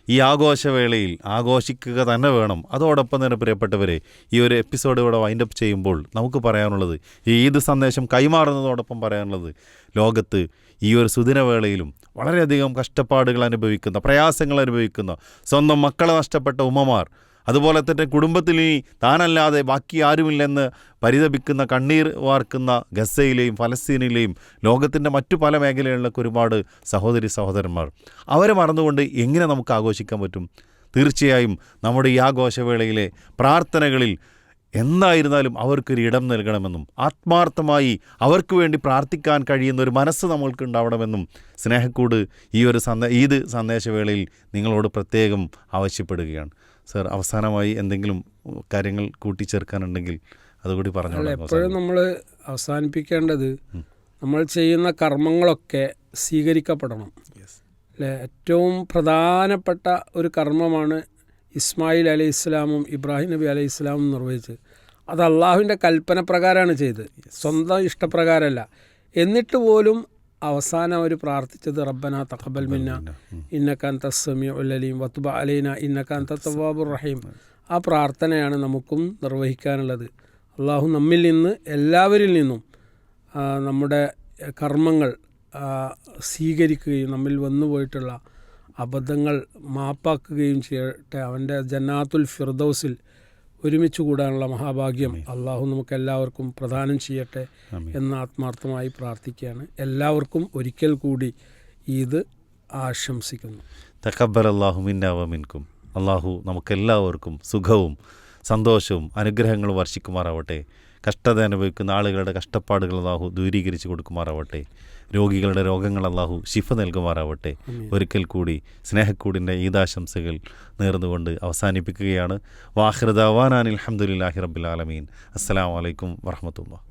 ഈ ആഘോഷവേളയിൽ ആഘോഷിക്കുക തന്നെ വേണം. അതോടൊപ്പം തന്നെ പ്രിയപ്പെട്ടവരെ, ഈ ഒരു എപ്പിസോഡ് ഇവിടെ വൈൻഡപ്പ് ചെയ്യുമ്പോൾ നമുക്ക് പറയാനുള്ളത്, ഈ ഈദ് സന്ദേശം കൈമാറുന്നതോടൊപ്പം പറയാനുള്ളത്, ലോകത്ത് ഈ ഒരു സുദിനവേളയിലും വളരെയധികം കഷ്ടപ്പാടുകൾ അനുഭവിക്കുന്ന, പ്രയാസങ്ങൾ അനുഭവിക്കുന്ന, സ്വന്തം മക്കളെ നഷ്ടപ്പെട്ട ഉമ്മമാർ, അതുപോലെ തന്നെ കുടുംബത്തിൽ ഇനി താനല്ലാതെ ബാക്കി ആരുമില്ലെന്ന് പരിതപിക്കുന്ന, കണ്ണീർ വാർക്കുന്ന ഗസയിലെയും ഫലസ്തീനിലെയും ലോകത്തിൻ്റെ മറ്റു പല മേഖലകളിലൊക്കെ ഒരുപാട് സഹോദരി സഹോദരന്മാർ, അവരെ മറന്നുകൊണ്ട് എങ്ങനെ നമുക്ക് ആഘോഷിക്കാൻ പറ്റും? തീർച്ചയായും നമ്മുടെ ഈ ആഘോഷവേളയിലെ പ്രാർത്ഥനകളിൽ എന്തായിരുന്നാലും അവർക്കൊരു ഇടം നൽകണമെന്നും ആത്മാർത്ഥമായി അവർക്ക് വേണ്ടി പ്രാർത്ഥിക്കാൻ കഴിയുന്ന ഒരു മനസ്സ് നമ്മൾക്ക് ഉണ്ടാവണമെന്നും സ്നേഹക്കൂട് ഈ ഒരു ഈദ് സന്ദേശവേളയിൽ നിങ്ങളോട് പ്രത്യേകം ആവശ്യപ്പെടുകയാണ്. സർ, അവസാനമായി എന്തെങ്കിലും കാര്യങ്ങൾ കൂട്ടിച്ചേർക്കാനുണ്ടെങ്കിൽ അതുകൂടി പറഞ്ഞോളൂ. എപ്പോഴും നമ്മൾ അവസാനിപ്പിക്കേണ്ടത്, നമ്മൾ ചെയ്യുന്ന കർമ്മങ്ങളൊക്കെ സ്വീകരിക്കപ്പെടണം അല്ലേ. ഏറ്റവും പ്രധാനപ്പെട്ട ഒരു കർമ്മമാണ് ഇസ്മായിൽ അലൈഹി ഇസ്ലാമും ഇബ്രാഹിം നബി അലൈഹി ഇസ്ലാമും നിർവഹിച്ചത്. അത് അള്ളാഹുവിൻ്റെ കൽപ്പന പ്രകാരമാണ് ചെയ്തത്, സ്വന്തം ഇഷ്ടപ്രകാരമല്ല. എന്നിട്ട് പോലും അവസാനം അവർ പ്രാർത്ഥിച്ചത് റബ്ബന തഖബ്ബൽ മിന്ന ഇന്നക അൻതസ് സമീഉൽ അലീം വതുബ് അലൈന ഇന്നക അൻത തവ്വാബുർ റഹീം. ആ പ്രാർത്ഥനയാണ് നമുക്കും നിർവഹിക്കാനുള്ളത്. അള്ളാഹു നമ്മിൽ നിന്ന്, എല്ലാവരിൽ നിന്നും നമ്മുടെ കർമ്മങ്ങൾ സ്വീകരിക്കുകയും നമ്മിൽ വന്നുപോയിട്ടുള്ള അബദ്ധങ്ങൾ മാപ്പാക്കുകയും ചെയ്യട്ടെ. അവൻ്റെ ജന്നാത്തുൽ ഫിർദൗസിൽ ഒരുമിച്ച് കൂടാനുള്ള മഹാഭാഗ്യം അള്ളാഹു നമുക്കെല്ലാവർക്കും പ്രദാനം ചെയ്യട്ടെ എന്ന് ആത്മാർത്ഥമായി പ്രാർത്ഥിക്കുകയാണ്. എല്ലാവർക്കും ഒരിക്കൽ കൂടി ഈദ് ആശംസിക്കുന്നു. തഖബ്ബൽ അല്ലാഹു മിന്നാ വ മിൻകും. അള്ളാഹു നമുക്കെല്ലാവർക്കും സുഖവും സന്തോഷവും അനുഗ്രഹങ്ങളും വർഷിക്കുമാറാവട്ടെ. കഷ്ടത അനുഭവിക്കുന്ന ആളുകളുടെ കഷ്ടപ്പാടുകൾ അള്ളാഹു ദൂരീകരിച്ച് കൊടുക്കുമാറാവട്ടെ. രോഗികളുടെ രോഗങ്ങൾ അള്ളാഹു ശിഫ നൽകുമാറാവട്ടെ. ഒരിക്കൽ കൂടി സ്നേഹക്കൂടിൻ്റെ ഈദാശംസകൾ നേർന്നുകൊണ്ട് അവസാനിപ്പിക്കുകയാണ്. വാഖിറു ദഅ്വാനാ അൽഹംദുലില്ലാഹി റബ്ബിൽ ആലമീൻ. അസ്സലാമു അലൈക്കും വറഹ്മത്തുള്ളാഹി.